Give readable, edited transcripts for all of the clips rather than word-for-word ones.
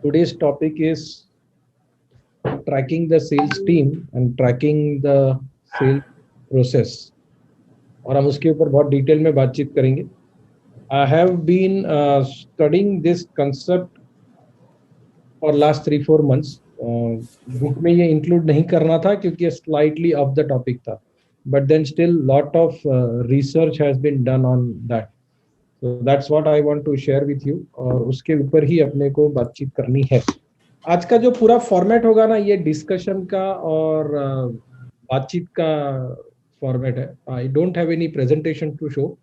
Today's topic is tracking the sales team and tracking the sales process. और हम उसके ऊपर बहुत डिटेल में बातचीत करेंगे. I have been studying this concept for last 3-4 months. Book में ये इंक्लूड नहीं करना था क्योंकि स्लाइटली ऑफ द टॉपिक था, but then still lot of research has been done on that. So that's what I want to share with you. और उसके ऊपर ही अपने को बातचीत करनी है. आज का जो पूरा फॉर्मेट होगा ना, ये डिस्कशन का और बातचीत का फॉर्मेट है. I don't have any presentation to show.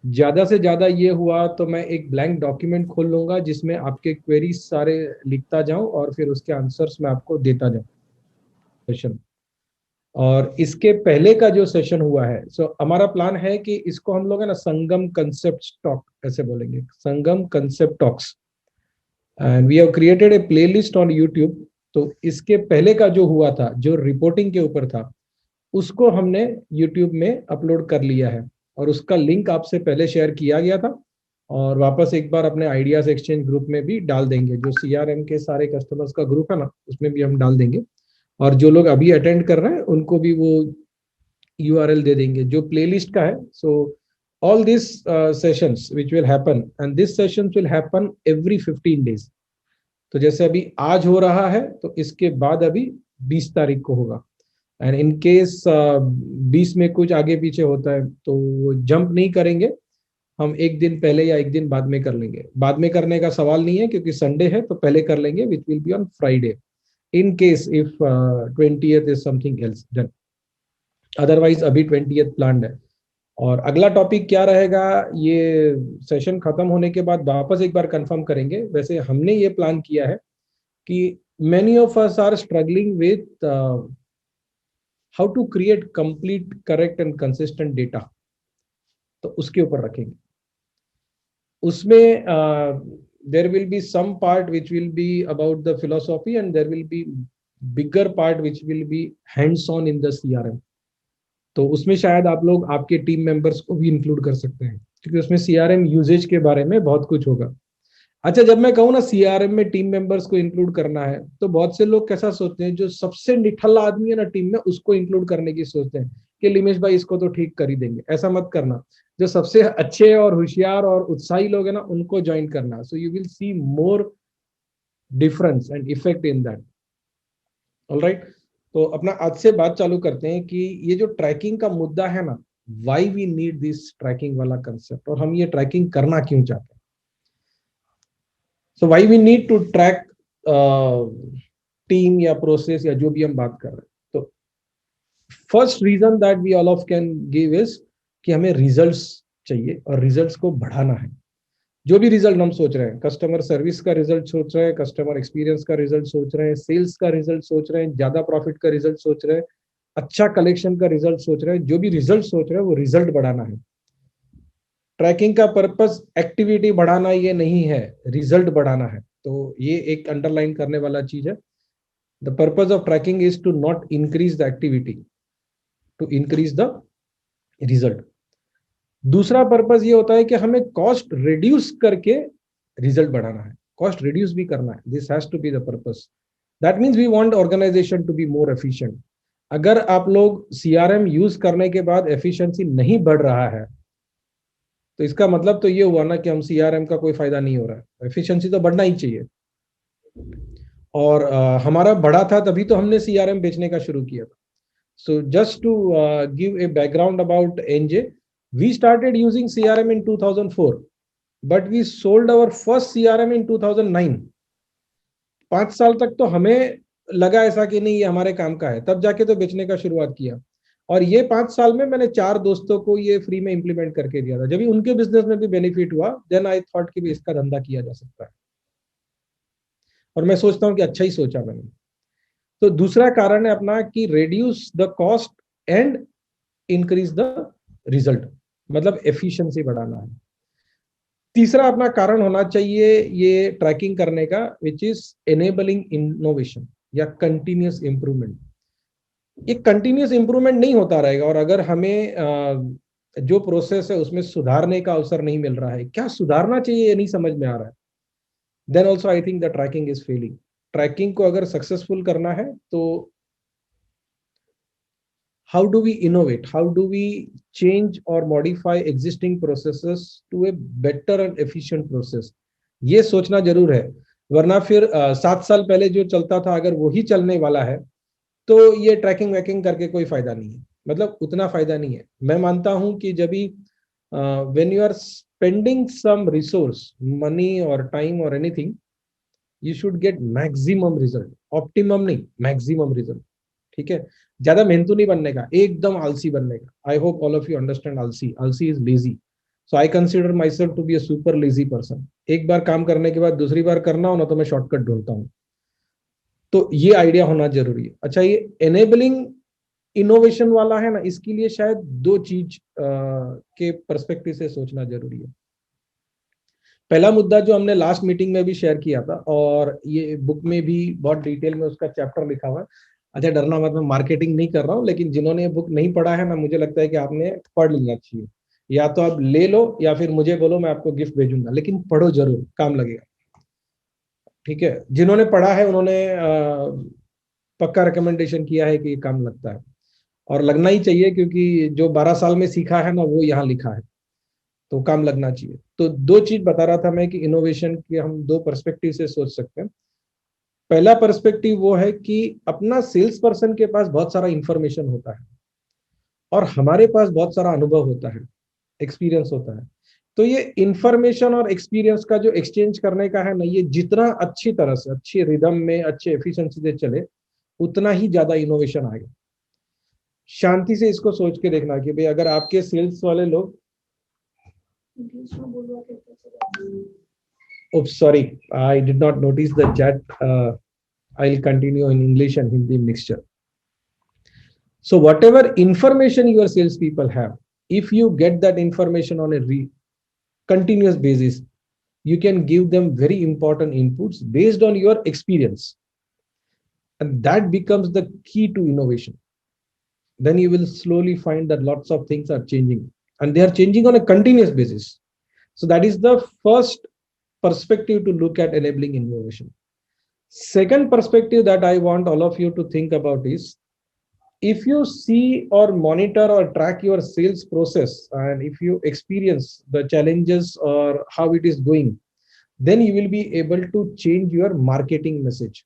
ज्यादा से ज्यादा ये हुआ तो मैं एक ब्लैंक डॉक्यूमेंट खोल लूंगा जिसमें आपके क्वेरीज सारे लिखता जाऊं और फिर उसके आंसर्स मैं आपको देता जाऊं सेशन. और इसके पहले का जो सेशन हुआ है, सो हमारा प्लान है कि इसको हम लोग है ना संगम कंसेप्ट टॉक ऐसे बोलेंगे, Sangam concept talks. And we have created a playlist on YouTube. तो इसके पहले का जो हुआ था, जो रिपोर्टिंग के ऊपर था, उसको हमने यूट्यूब में अपलोड कर लिया है और उसका लिंक आपसे पहले शेयर किया गया था. और वापस एक बार अपने आइडियाज एक्सचेंज ग्रुप में भी डाल देंगे. जो CRM के सारे कस्टमर्स का ग्रुप है ना, उसमें भी हम डाल देंगे. और जो लोग अभी अटेंड कर रहे हैं उनको भी वो URL दे देंगे जो प्लेलिस्ट का है. सो all these sessions which will happen, and this sessions will happen every 15 days. तो जैसे अभी आज हो रहा है तो इसके बाद अभी 20 तारीख को होगा. एंड इन केस 20 में कुछ आगे पीछे होता है तो वो जंप नहीं करेंगे, हम एक दिन पहले या एक दिन बाद में कर लेंगे. बाद में करने का सवाल नहीं है क्योंकि संडे है तो पहले कर लेंगे, which will be on Friday in case if 20th is something else done. Otherwise अभी 20th प्लान्ड है. और अगला टॉपिक क्या रहेगा ये सेशन खत्म होने के बाद वापस एक बार कंफर्म करेंगे. वैसे हमने ये प्लान किया है कि many of us are struggling with how to create complete, correct and consistent data. तो उसके ऊपर रखेंगे. उसमें there will be some part which will be about the philosophy and there will be bigger part which will be hands on in the CRM. तो उसमें शायद आप लोग आपके टीम मेंबर्स को भी इंक्लूड कर सकते हैं क्योंकि उसमें CRM यूजेज के बारे में बहुत कुछ होगा. अच्छा, जब मैं कहूँ ना CRM में टीम मेंबर्स को इंक्लूड करना है तो बहुत से लोग कैसा सोचते हैं, जो सबसे निठल्ला आदमी है ना टीम में उसको इंक्लूड करने की सोचते हैं कि लिमेश भाई इसको तो ठीक कर ही देंगे. ऐसा मत करना. जो सबसे अच्छे और होशियार और उत्साही लोग हैं ना उनको ज्वाइन करना. So you will see more difference and effect in that. Alright, तो अपना आज से बात चालू करते हैं कि ये जो ट्रैकिंग का मुद्दा है ना, why we need this tracking वाला कंसेप्ट, और हम ये ट्रैकिंग करना क्यों चाहते हैं. So why we need to track team या प्रोसेस या जो भी हम बात कर रहे हैं. तो first reason that we all of can give is कि हमें रिजल्ट्स चाहिए और रिजल्ट्स को बढ़ाना है. जो भी रिजल्ट हम सोच रहे हैं, कस्टमर सर्विस का रिजल्ट सोच रहे हैं, कस्टमर एक्सपीरियंस का रिजल्ट सोच रहे हैं, सेल्स का रिजल्ट सोच रहे हैं, ज्यादा प्रॉफिट का रिजल्ट सोच रहे हैं, अच्छा कलेक्शन का रिजल्ट सोच रहे हैं, जो भी रिजल्ट सोच रहे हैं वो रिजल्ट बढ़ाना है. ट्रैकिंग का पर्पस एक्टिविटी बढ़ाना ये नहीं है, रिजल्ट बढ़ाना है. तो ये एक अंडरलाइन करने वाला चीज है. The purpose of tracking is to not increase the activity, to increase the result. दूसरा पर्पस ये होता है कि हमें कॉस्ट रिड्यूस करके रिजल्ट बढ़ाना है. कॉस्ट रिड्यूस भी करना है. This has to be the purpose. That means we want organisation to be more efficient. अगर आप लोग CRM यूज करने के बाद एफिशिएंसी नहीं बढ़ रहा है तो इसका मतलब तो ये हुआ ना कि हम CRM का कोई फायदा नहीं हो रहा है. एफिशिएंसी तो बढ़ना ही चाहिए. और हमारा बढ़ा था तभी तो हमने CRM बेचने का शुरू किया था. So just to give a background about NJ, we started using CRM in 2004 but we sold our first CRM in 2009. 5 साल तक तो हमें लगा ऐसा कि नहीं ये हमारे काम का है, तब जाके तो बेचने का शुरुआत किया. और ये 5 साल में मैंने 4 दोस्तों को ये फ्री में इंप्लीमेंट करके दिया था. जब भी उनके बिजनेस में भी बेनिफिट हुआ, देन आई थॉट कि भी इसका धंधा किया जा सकता है. और मैं सोचता हूँ कि अच्छा ही सोचा मैंने. तो दूसरा कारण है अपना कि reduce the cost and increase the result, मतलब एफिशिएंसी बढ़ाना है. तीसरा अपना कारण होना चाहिए ये ट्रैकिंग करने का, विच इज एनेबलिंग इनोवेशन या कंटिन्यूअस इंप्रूवमेंट. ये कंटिन्यूअस इंप्रूवमेंट नहीं होता रहेगा और अगर हमें जो प्रोसेस है उसमें सुधारने का अवसर नहीं मिल रहा है, क्या सुधारना चाहिए ये नहीं समझ में आ रहा है. then also I think the tracking is failing. Tracking को अगर successful करना है तो how do we innovate? How do we change or modify existing processes to a better and efficient process? ये सोचना जरूर है, वरना फिर 7 साल पहले जो चलता था अगर वही चलने वाला है तो ये ट्रैकिंग वैकिंग करके कोई फायदा नहीं है, मतलब उतना फायदा नहीं है। मैं मानता हूं कि जब भी when you are spending some resource, money और टाइम और anything, you should get maximum result, optimum नहीं, मैक्सिमम रिजल्ट। ठीक है, ज्यादा मेहनतू नहीं बनने का, एकदम आलसी बनने का। I hope all of you understand आलसी, आलसी is lazy. So I consider myself to be a super lazy person. एक बार काम करने के बाद दूसरी बार करना हो ना तो मैं शॉर्टकट ढूंढता हूँ। तो ये आइडिया होना जरूरी है। अच्छा, ये एनेबलिंग इनोवेशन वाला है ना, इसके लिए शायद दो चीज के पर्सपेक्टिव से सोचना जरूरी है। पहला मुद्दा जो हमने लास्ट मीटिंग में भी शेयर किया था और ये बुक में भी बहुत डिटेल में उसका चैप्टर लिखा हुआ है। अच्छा, डरना मत, मैं मार्केटिंग नहीं कर रहा हूँ, लेकिन जिन्होंने ये बुक नहीं पढ़ा है ना, मुझे लगता है कि आपने पढ़ लेना चाहिए। या तो आप ले लो या फिर मुझे बोलो, मैं आपको गिफ्ट भेजूंगा, लेकिन पढ़ो जरूर, काम लगेगा। ठीक है, जिन्होंने पढ़ा है उन्होंने पक्का रिकमेंडेशन किया है कि ये काम लगता है और लगना ही चाहिए, क्योंकि जो 12 साल में सीखा है ना वो यहाँ लिखा है, तो काम लगना चाहिए। तो दो चीज बता रहा था मैं कि इनोवेशन के हम दो पर्सपेक्टिव से सोच सकते हैं। पहला पर्सपेक्टिव वो है कि अपना सेल्स पर्सन के पास बहुत सारा इंफॉर्मेशन होता है और हमारे पास बहुत सारा अनुभव होता है, एक्सपीरियंस होता है। तो ये इंफॉर्मेशन और एक्सपीरियंस का जो एक्सचेंज करने का है ना, ये जितना अच्छी तरह से, अच्छी रिदम में, अच्छे एफिशिएंसी से चले, उतना ही ज्यादा इनोवेशन आएगा। शांति से इसको सोच के देखना कि भाई अगर आपके सेल्स वाले लोग, oh sorry, I did not notice the chat. I'll continue in English and Hindi mixture. So whatever information your salespeople have, if you get that information on a continuous basis, you can give them very important inputs based on your experience, and that becomes the key to innovation. Then you will slowly find that lots of things are changing, and they are changing on a continuous basis. So that is the first perspective to look at enabling innovation. Second perspective that I want all of you to think about is, if you see or monitor or track your sales process, and if you experience the challenges or how it is going, then you will be able to change your marketing message,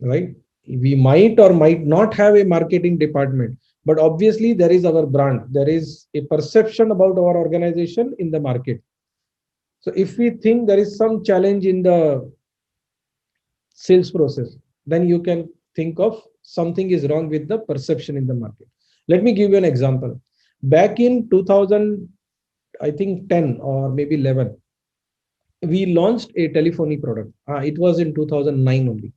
right? We might or might not have a marketing department, but obviously there is our brand, there is a perception about our organization in the market. So if we think there is some challenge in the sales process, then you can think of something is wrong with the perception in the market. Let me give you an example. Back in 2000, I think 10 or maybe 11, we launched a telephony product. It was in 2009 only.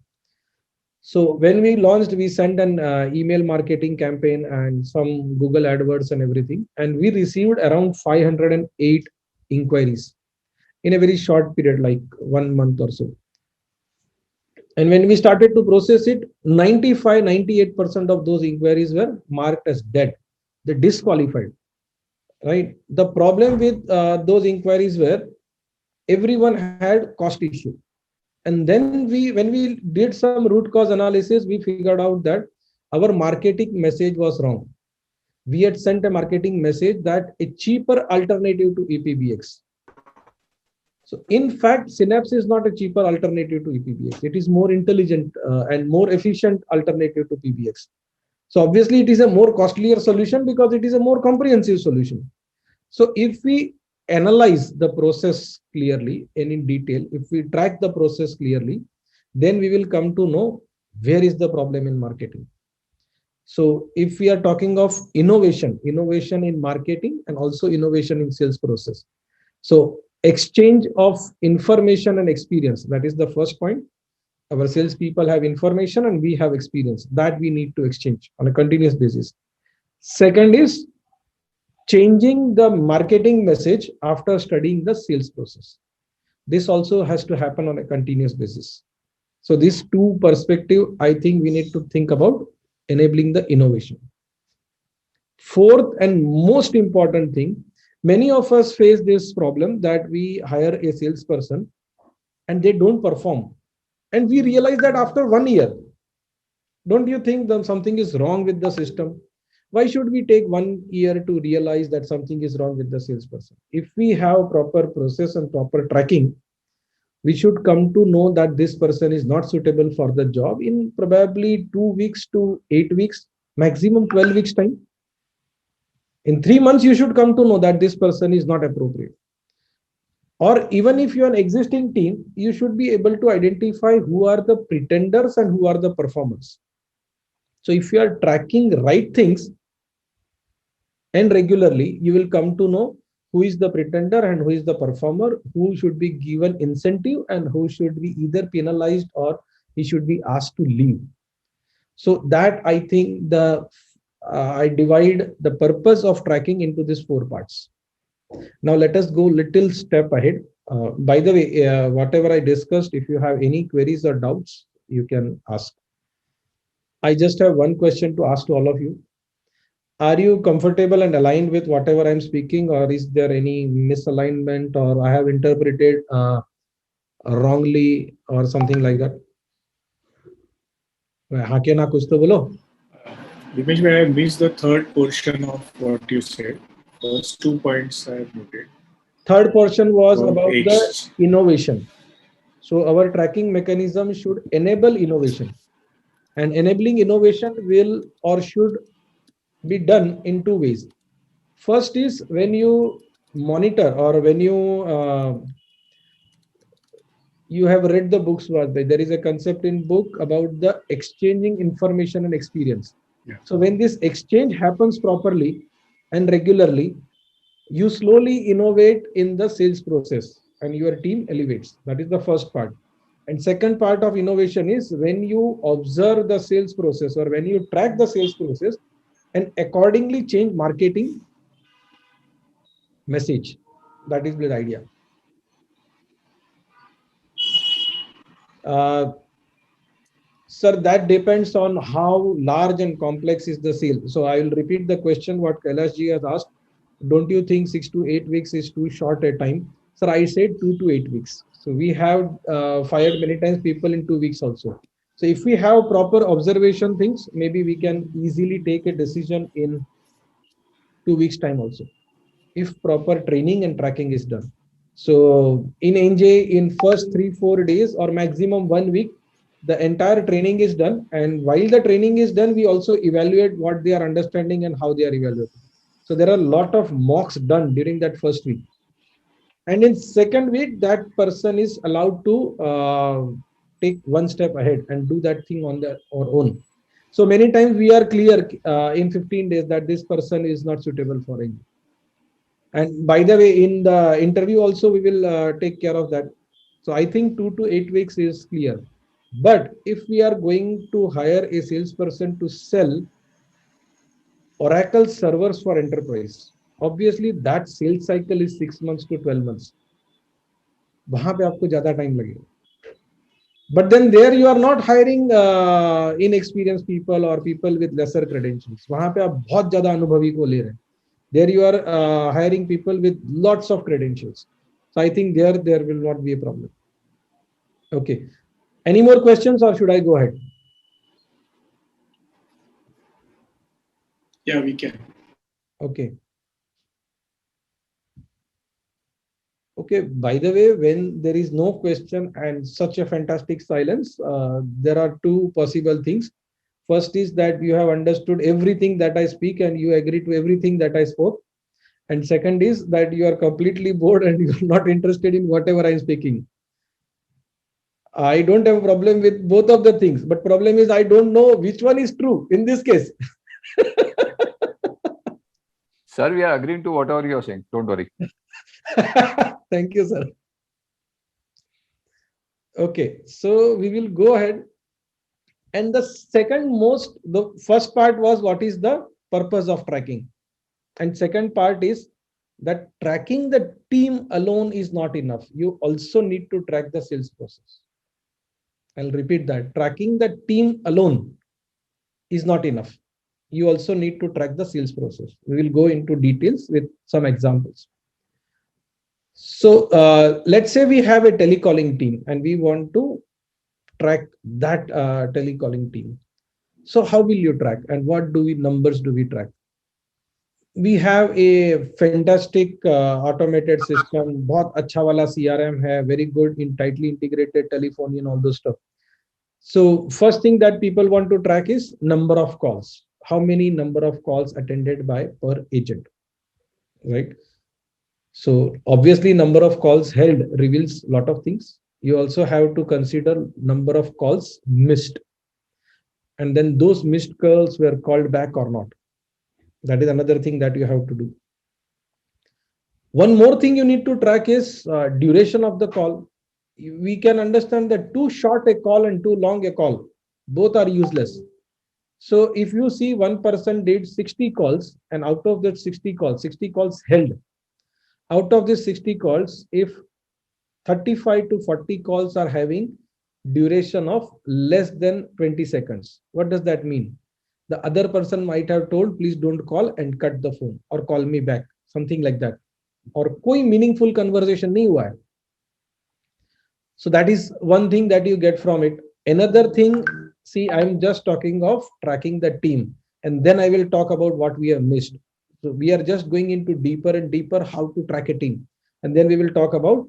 So when we launched, we sent an email marketing campaign and some Google AdWords and everything, and we received around 508 inquiries in a very short period, like 1 month or so. And when we started to process it, 98% of those inquiries were marked as dead, they disqualified, right? The problem with those inquiries were everyone had cost issue. And then when we did some root cause analysis, we figured out that our marketing message was wrong. We had sent a marketing message that a cheaper alternative to EPBX. So in fact, Synapse is not a cheaper alternative to EPBX. It is more intelligent and more efficient alternative to PBX. So obviously it is a more costlier solution because it is a more comprehensive solution. So if we analyze the process clearly and in detail, if we track the process clearly, then we will come to know where is the problem in marketing. So if we are talking of innovation in marketing and also innovation in sales process. So exchange of information and experience, that is the first point. Our salespeople have information and we have experience that we need to exchange on a continuous basis. Second is changing the marketing message after studying the sales process. This also has to happen on a continuous basis. So these two perspectives, I think we need to think about enabling the innovation. Fourth and most important thing, many of us face this problem that we hire a salesperson and they don't perform. And we realize that after 1 year. Don't you think that something is wrong with the system? Why should we take 1 year to realize that something is wrong with the salesperson? If we have proper process and proper tracking, we should come to know that this person is not suitable for the job in probably 2 weeks to 8 weeks, maximum 12 weeks time. In 3 months, you should come to know that this person is not appropriate. Or even if you're an existing team, you should be able to identify who are the pretenders and who are the performers. So if you are tracking right things and regularly, you will come to know who is the pretender and who is the performer, who should be given incentive and who should be either penalized or he should be asked to leave. So that I think I divide the purpose of tracking into these 4 parts. Now let us go little step ahead. By the way, whatever I discussed, if you have any queries or doubts, you can ask. I just have one question to ask to all of you. Are you comfortable and aligned with whatever I'm speaking, or is there any misalignment, or I have interpreted wrongly, or something like that? हाँ के ना कुछ तो बोलो. Dipesh, I missed the third portion of what you said. First 2 points I have noted. Third portion was about the innovation. So our tracking mechanism should enable innovation, and enabling innovation will or should be done in 2 ways. First is when you monitor or when you have read the books, there is a concept in book about the exchanging information and experience. Yeah. So when this exchange happens properly and regularly, you slowly innovate in the sales process and your team elevates. That is the first part. And second part of innovation is when you observe the sales process or when you track the sales process and accordingly change marketing message. That is the idea. Sir, that depends on how large and complex is the sale. So I will repeat the question what Kailash ji has asked. Don't you think 6 to 8 weeks is too short a time? Sir, I said 2 to 8 weeks. So we have fired many times people in 2 weeks also. So if we have proper observation things, maybe we can easily take a decision in 2 weeks time also, if proper training and tracking is done. So in NJ, in first 3-4 days or maximum 1 week, the entire training is done. And while the training is done, we also evaluate what they are understanding and how they are evaluating. So there are a lot of mocks done during that first week. And in second week, that person is allowed to take one step ahead and do that thing on their own. So many times we are clear in 15 days that this person is not suitable for NJ. And by the way, in the interview also, we will take care of that. So I think 2 to 8 weeks is clear. But if we are going to hire a salesperson to sell Oracle servers for enterprise, obviously that sales cycle is 6 months to 12 months. वहां पे आपको ज्यादा time लगेगा. But then there you are not hiring inexperienced people or people with lesser credentials. वहां पे आप बहुत ज्यादा अनुभवी को ले रहे हैं. There you are hiring people with lots of credentials. So I think there will not be a problem. Okay. Any more questions or should I go ahead? Yeah, we can. Okay. Okay. By the way, when there is no question and such a fantastic silence, there are 2 possible things. First is that you have understood everything that I speak and you agree to everything that I spoke. And second is that you are completely bored and you're not interested in whatever I'm speaking. I don't have a problem with both of the things, but problem is I don't know which one is true in this case. Sir, we are agreeing to whatever you are saying. Don't worry. Thank you, sir. Okay, so we will go ahead. And the first part was what is the purpose of tracking? And second part is that tracking the team alone is not enough. You also need to track the sales process. I'll repeat that. Tracking the team alone is not enough. You also need to track the sales process. We will go into details with some examples. So let's say we have a telecalling team and we want to track that telecalling team. So how will you track and what do we numbers do we track? We have a fantastic automated system, बहुत अच्छा वाला CRM है, very good in tightly integrated telephony and all those stuff. So first thing that people want to track is number of calls. How many number of calls attended by per agent, right? So obviously number of calls held reveals a lot of things. You also have to consider number of calls missed. And then those missed calls were called back or not. That is another thing that you have to do. One more thing you need to track is duration of the call. We can understand that too short a call and too long a call, both are useless. So if you see one person did 60 calls and out of that 60 calls held. Out of these 60 calls, if 35 to 40 calls are having duration of less than 20 seconds, what does that mean? The other person might have told, please don't call and cut the phone or call me back, something like that. और कोई meaningful conversation नहीं हुआ है. So that is one thing that you get from it. Another thing, see, I'm just talking of tracking the team, and then I will talk about what we have missed. So we are just going into deeper and deeper how to track a team, and then we will talk about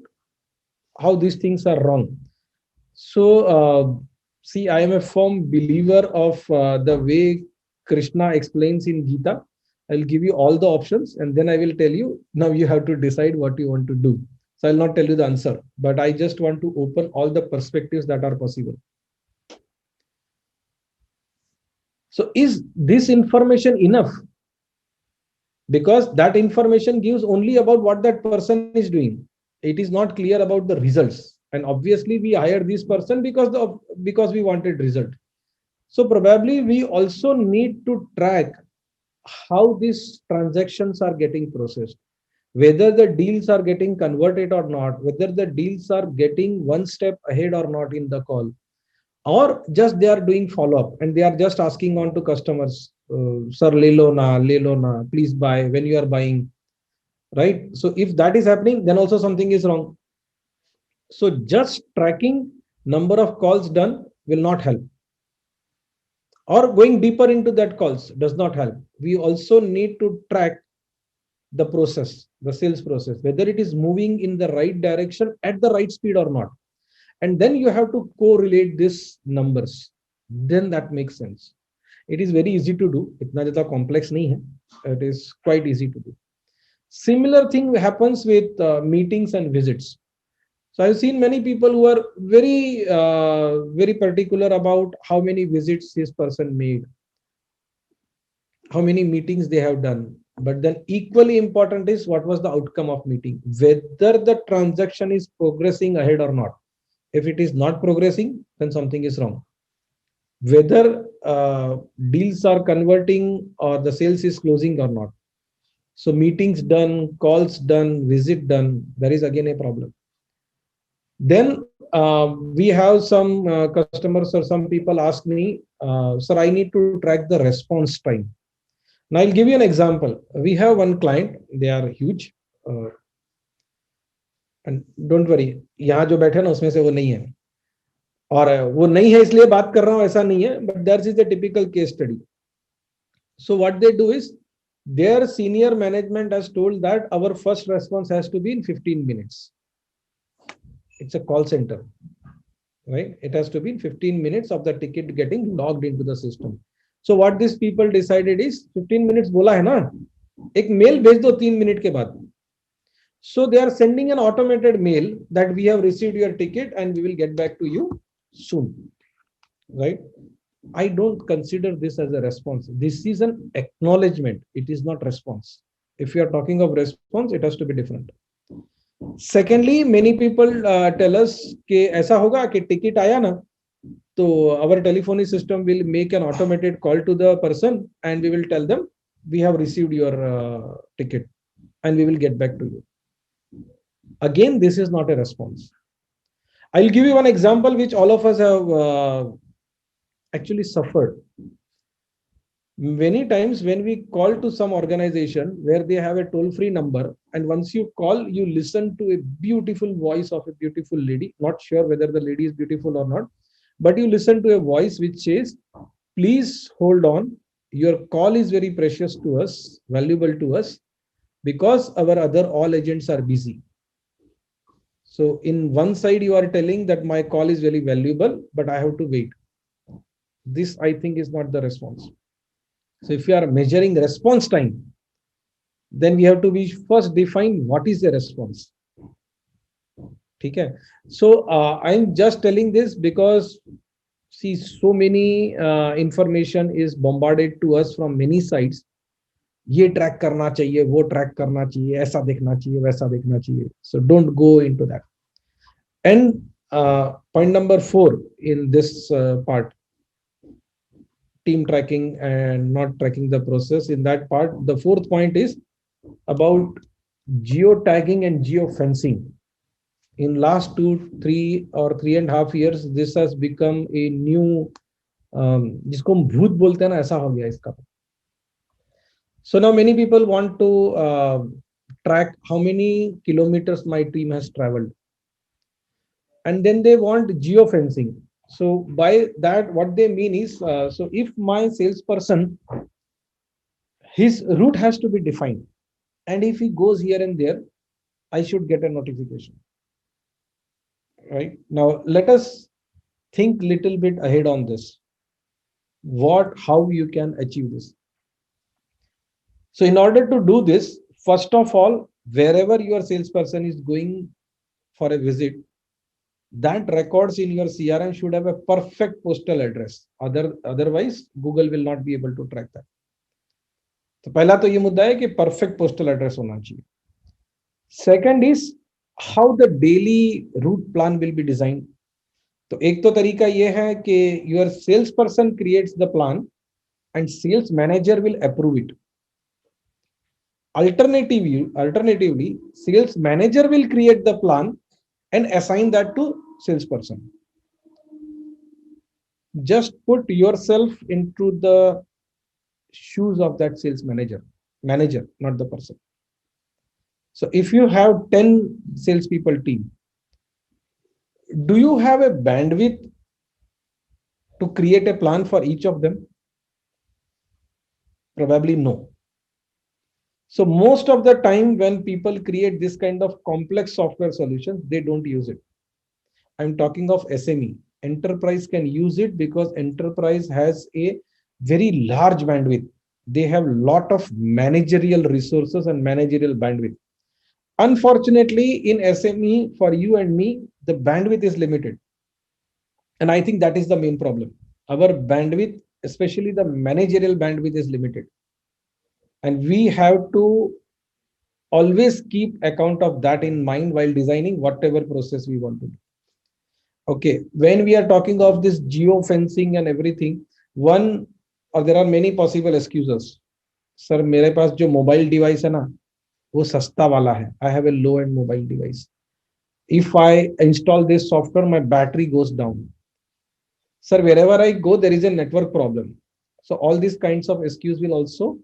how these things are wrong. So see, I am a firm believer of the way Krishna explains in Gita. I'll give you all the options and then I will tell you, now you have to decide what you want to do. So I'll not tell you the answer, but I just want to open all the perspectives that are possible. So is this information enough? Because that information gives only about what that person is doing. It is not clear about the results. And obviously we hired this person because we wanted result. So probably we also need to track how these transactions are getting processed, whether the deals are getting converted or not, whether the deals are getting one step ahead or not in the call, or just they are doing follow-up and they are just asking on to customers, sir, le lo na, please buy when you are buying, right? So if that is happening, then also something is wrong. So just tracking number of calls done will not help. Or going deeper into that calls does not help. We also need to track the process, the sales process, whether it is moving in the right direction at the right speed or not. And then you have to correlate these numbers. Then that makes sense. It is very easy to do. Itna zyada complex nahi hai. It is quite easy to do. Similar thing happens with meetings and visits. So I've seen many people who are very particular about how many visits this person made, how many meetings they have done. But then equally important is what was the outcome of meeting, whether the transaction is progressing ahead or not. If it is not progressing, then something is wrong. Whether deals are converting or the sales is closing or not. So meetings done, calls done, visit done, there is again a problem. Then we have some customers or some people ask me, sir, I need to track the response time. Now I'll give you an example. We have one client, they are huge. And don't worry, यहाँ जो बैठे ना उसमें से वो नहीं है. और वो नहीं है इसलिए बात कर रहा हूँ ऐसा नहीं है, but there is a typical case study. So what they do is, their senior management has told that our first response has to be in 15 minutes. It's a call center, right? It has to be in 15 minutes of the ticket getting logged into the system. So what these people decided is 15 minutes बोला है ना, एक mail भेज दो 3 minute के बाद. So they are sending an automated mail that we have received your ticket and we will get back to you soon, right? I don't consider this as a response. This is an acknowledgement. It is not response. If you are talking of response, it has to be different. Secondly, many people tell us कि ऐसा होगा कि ticket आया ना, तो our telephony system will make an automated call to the person and we will tell them we have received your ticket and we will get back to you. Again, this is not a response. I'll give you one example which all of us have actually suffered. Many times when we call to some organization where they have a toll-free number and once you call, you listen to a beautiful voice of a beautiful lady. Not sure whether the lady is beautiful or not, but you listen to a voice which says, please hold on. Your call is very precious to us, valuable to us, because our other all agents are busy. So in one side, you are telling that my call is very valuable, but I have to wait. This, I think, is not the response. So if you are measuring response time, then we have to be first define what is the response. Okay. So I'm just telling this because see, so many information is bombarded to us from many sides. ये track करना चाहिए, वो track करना चाहिए, ऐसा देखना चाहिए, वैसा देखना चाहिए. So don't go into that. And point number 4 in this part, team tracking and not tracking the process. In that part, the 4th point is about geotagging and geofencing. In last 3 or 3.5 years, this has become a new, जिसको हम भूत बोलते हैं ना, ऐसा हो गया इसका. So now many people want to track how many kilometers my team has traveled, and then they want geofencing. So by that, what they mean is, so if my salesperson, his route has to be defined, and if he goes here and there, I should get a notification. Right now, let us think little bit ahead on this. How you can achieve this? So in order to do this, first of all, wherever your salesperson is going for a visit, that records in your CRM should have a perfect postal address. Otherwise, Google will not be able to track that. तो पहला तो ये मुद्दा है कि perfect postal address होना चाहिए. Second is how the daily route plan will be designed. तो एक तो तरीका ये है कि your salesperson creates the plan and sales manager will approve it. Alternatively, sales manager will create the plan and assign that to salesperson. Just put yourself into the shoes of that sales manager, not the person. So if you have 10 salespeople team, do you have a bandwidth to create a plan for each of them? Probably no. So most of the time when people create this kind of complex software solutions, they don't use it. I'm talking of SME. Enterprise can use it because enterprise has a very large bandwidth. They have a lot of managerial resources and managerial bandwidth. Unfortunately, in SME, for you and me, the bandwidth is limited. And I think that is the main problem. Our bandwidth, especially the managerial bandwidth, is limited. And we have to always keep account of that in mind while designing whatever process we want to do. Okay, when we are talking of this geofencing and everything, there are many possible excuses. Sir, मेरे पास जो mobile device है ना, वो सस्ता वाला है. I have a low-end mobile device. If I install this software, my battery goes down. Sir, wherever I go, there is a network problem. So all these kinds of excuses will also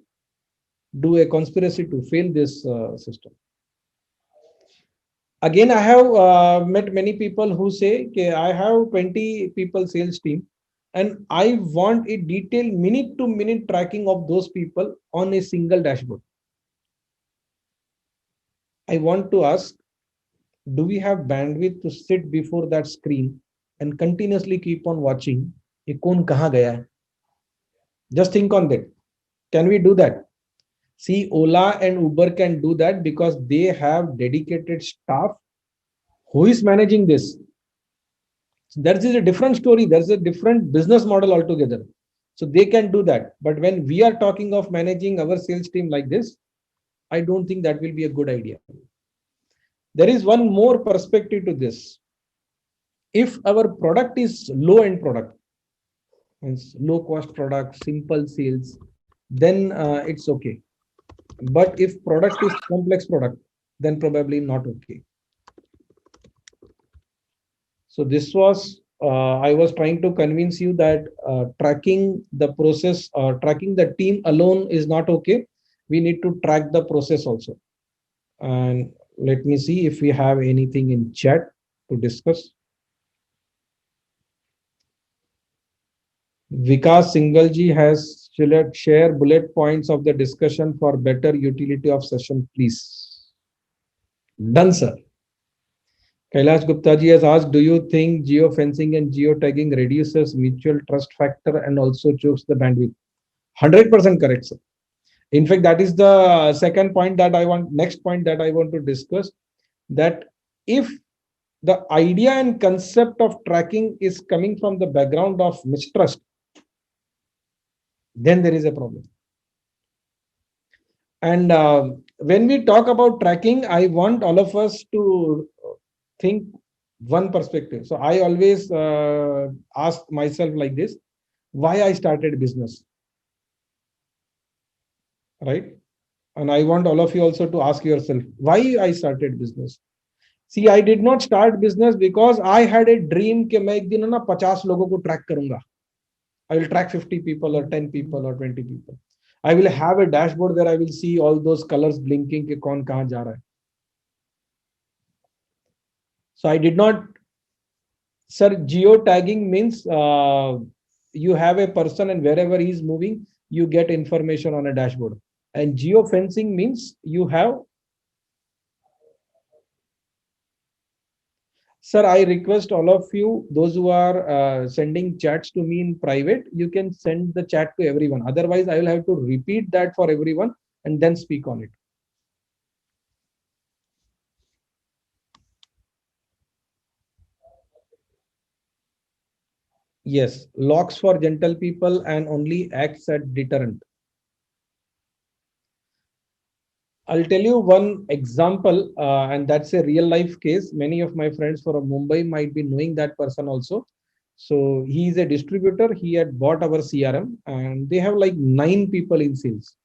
do a conspiracy to fail this system. Again, I have met many people who say, okay, I have 20 people sales team and I want a detailed minute-to-minute tracking of those people on a single dashboard. I want to ask, do we have bandwidth to sit before that screen and continuously keep on watching? Ye kaun kahan gaya hai? Just think on that. Can we do that? See, Ola and Uber can do that because they have dedicated staff who is managing this. That is a different story. There's a different business model altogether. So they can do that. But when we are talking of managing our sales team like this, I don't think that will be a good idea. There is one more perspective to this. If our product is low-end product, means low-cost product, simple sales, then it's okay. But if product is complex product, then probably not okay. So this was, I was trying to convince you that tracking the process, tracking the team alone is not okay. We need to track the process also. And let me see if we have anything in chat to discuss. Vikas Singalji has share bullet points of the discussion for better utility of session, please. Done, sir. Kailash Gupta ji has asked, do you think geofencing and geotagging reduces mutual trust factor and also chokes the bandwidth? 100% correct, sir. In fact, that is the second point that I want, next point that I want to discuss, that if the idea and concept of tracking is coming from the background of mistrust, then there is a problem. And when we talk about tracking, I want all of us to think one perspective. So I always ask myself like this, why I started business, right? And I want all of you also to ask yourself, why I started business. See, I did not start business because I had a dream कि मैं एक दिन ना 50 लोगों को track करूंगा. I will track 50 people or 10 people or 20 people. I will have a dashboard where I will see all those colors blinking कि कौन कहाँ जा रहा है. So I did not. Sir, geotagging means you have a person and wherever he is moving, you get information on a dashboard. And geofencing means you have. Sir, I request all of you, those who are sending chats to me in private, you can send the chat to everyone. Otherwise, I will have to repeat that for everyone and then speak on it. Yes, locks for gentle people and only acts as deterrent. I'll tell you one example, and that's a real life case. Many of my friends from Mumbai might be knowing that person also. So he is a distributor. He had bought our CRM, and they have like 9 people in sales.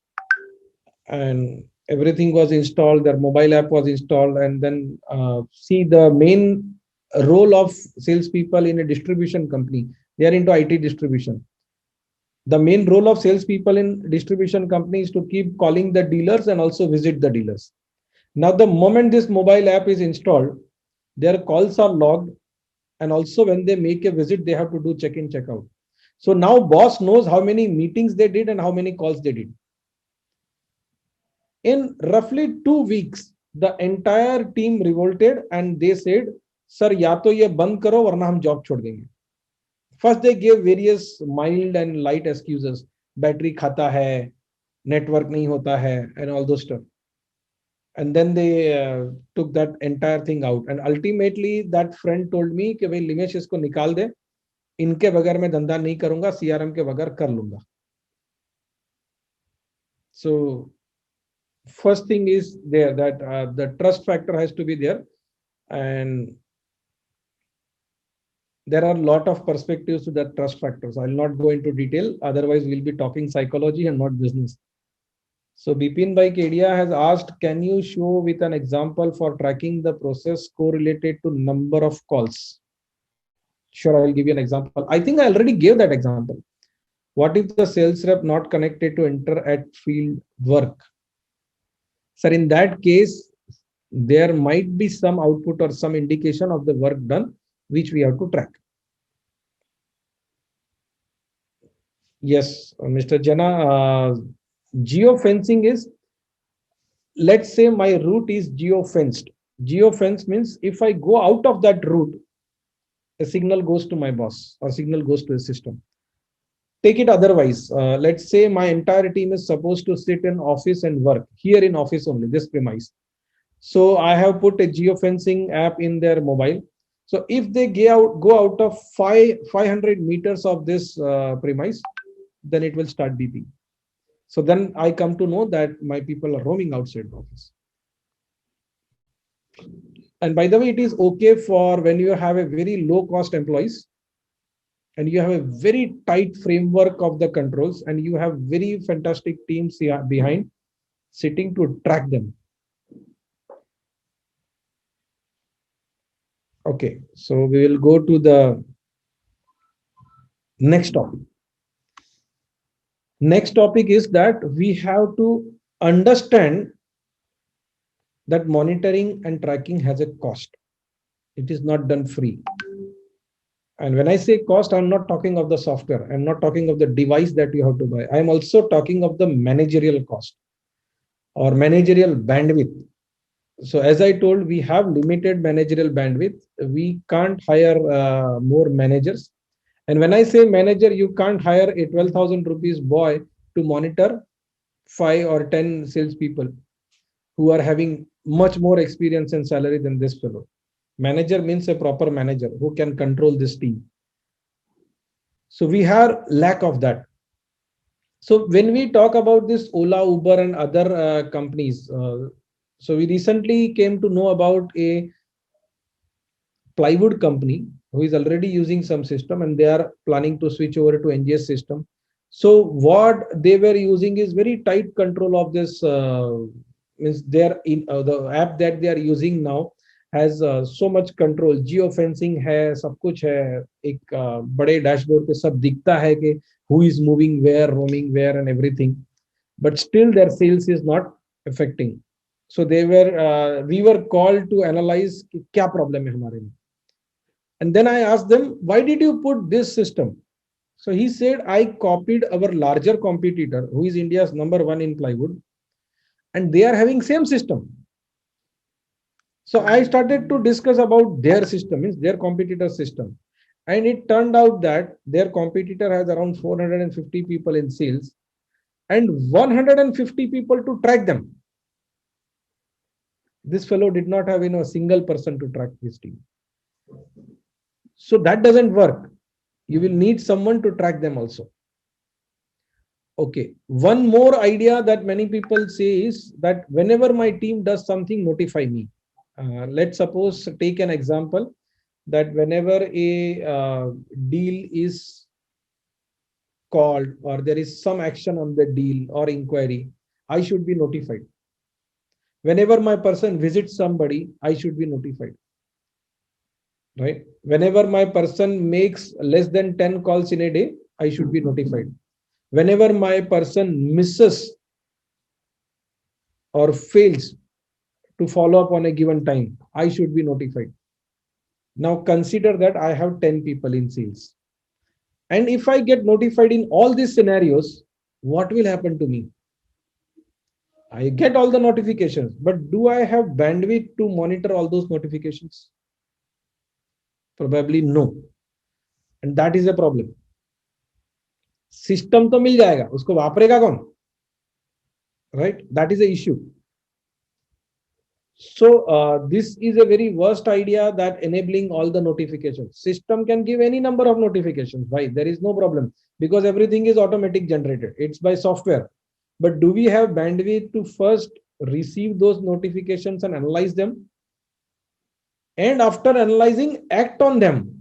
And everything was installed. Their mobile app was installed, and then see the main role of salespeople in a distribution company. They are into IT distribution. The main role of salespeople in distribution companies is to keep calling the dealers and also visit the dealers. Now, the moment this mobile app is installed, their calls are logged, and also when they make a visit, they have to do check-in, check-out. So now boss knows how many meetings they did and how many calls they did. In roughly 2 weeks, the entire team revolted and they said, "Sir, या तो ये बंद करो वरना हम job छोड़ देंगे." First, they gave various mild and light excuses. Battery खाता है, network नहीं होता है, and all those stuff. And then they took that entire thing out. And ultimately, that friend told me कि भाई लिमेश इसको निकाल दे, इनके बगैर मैं धंधा नहीं करूंगा, CRM के बगैर कर लूंगा. So first thing is there that the trust factor has to be there, and there are a lot of perspectives to that trust factor. So I'll not go into detail. Otherwise, we'll be talking psychology and not business. So Bipin Bhai Kedia has asked, can you show with an example for tracking the process correlated to number of calls? Sure, I will give you an example. I think I already gave that example. What if the sales rep not connected to enter at field work? Sir, in that case, there might be some output or some indication of the work done, which we have to track. Yes, Mr. Jana, geofencing is, let's say my route is geofenced. Geofence means if I go out of that route, a signal goes to my boss or signal goes to the system. Take it otherwise. Let's say my entire team is supposed to sit in office and work here in office only, this premise. So I have put a geofencing app in their mobile. So if they go out of 500 meters of this premise, then it will start beeping. So then I come to know that my people are roaming outside the office. And by the way, it is okay for when you have a very low cost employees and you have a very tight framework of the controls and you have very fantastic teams behind sitting to track them. Okay, so we will go to the next topic. Next topic is that we have to understand that monitoring and tracking has a cost. It is not done free. And when I say cost, I'm not talking of the software. I'm not talking of the device that you have to buy. I'm also talking of the managerial cost or managerial bandwidth. So as I told, we have limited managerial bandwidth. We can't hire more managers. And when I say manager, you can't hire a 12,000 rupees boy to monitor 5 or 10 salespeople who are having much more experience and salary than this fellow. Manager means a proper manager who can control this team. So we have lack of that. So when we talk about this Ola, Uber and other companies, so we recently came to know about a plywood company who is already using some system and they are planning to switch over to NGS system. So what they were using is very tight control of this, means they're in the app that they are using now has so much control. Geo fencing है, सब कुछ है, एक बड़े dashboard पे सब दिखता है कि who is moving where, roaming where and everything. But still their sales is not affecting. So we were called to analyze कि क्या problem है हमारे में. And then I asked them, why did you put this system? So he said, I copied our larger competitor, who is India's #1 in plywood, and they are having same system. So I started to discuss about their system, means their competitor system. And it turned out that their competitor has around 450 people in sales and 150 people to track them. This fellow did not have a single person to track his team. So that doesn't work. You will need someone to track them also. Okay. One more idea that many people say is that whenever my team does something, notify me. Let's suppose, take an example that whenever a deal is called or there is some action on the deal or inquiry, I should be notified. Whenever my person visits somebody, I should be notified. Right? Whenever my person makes less than 10 calls in a day, I should be notified. Whenever my person misses or fails to follow up on a given time, I should be notified. Now consider that I have 10 people in sales. And if I get notified in all these scenarios, what will happen to me? I get all the notifications, but do I have bandwidth to monitor all those notifications? Probably no. And that is a problem. System तो मिल जाएगा, उसको वापरेगा कौन? Right? That is the issue. So this is a very worst idea, that enabling all the notifications. System can give any number of notifications. Why? There is no problem because everything is automatic generated. It's by software. But do we have bandwidth to first receive those notifications and analyze them? And after analyzing, act on them.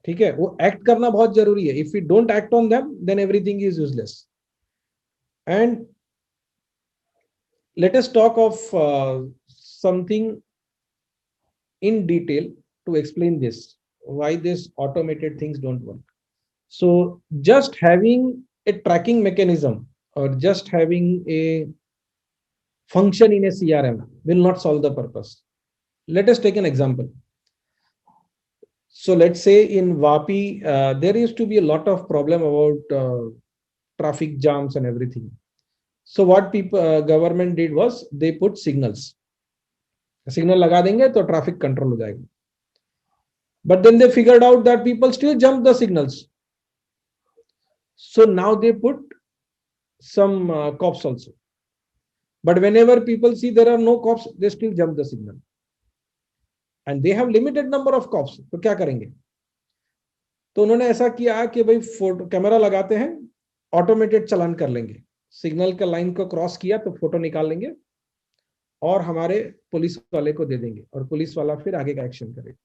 ठीक है, वो act करना बहुत जरूरी है. If we don't act on them, then everything is useless. And let us talk of something in detail to explain this, why these automated things don't work. So just having a tracking mechanism or just having a function in a CRM will not solve the purpose. Let us take an example. So let's say in Vapi, there used to be a lot of problem about traffic jams and everything. So what government did was they put signals. Signal लगा देंगे तो traffic control हो जाएगा. But then they figured out that people still jump the signals. So now they put some cops also. But whenever people see there are no cops, they still jump the signal. And they have limited number of cops. तो क्या करेंगे? तो उन्होंने ऐसा किया कि भाई photo camera लगाते हैं, ऑटोमेटेड चालान कर लेंगे. सिग्नल का लाइन को क्रॉस किया तो फोटो निकाल लेंगे और हमारे पुलिस वाले को दे देंगे और पुलिस वाला फिर आगे का एक्शन करेगा.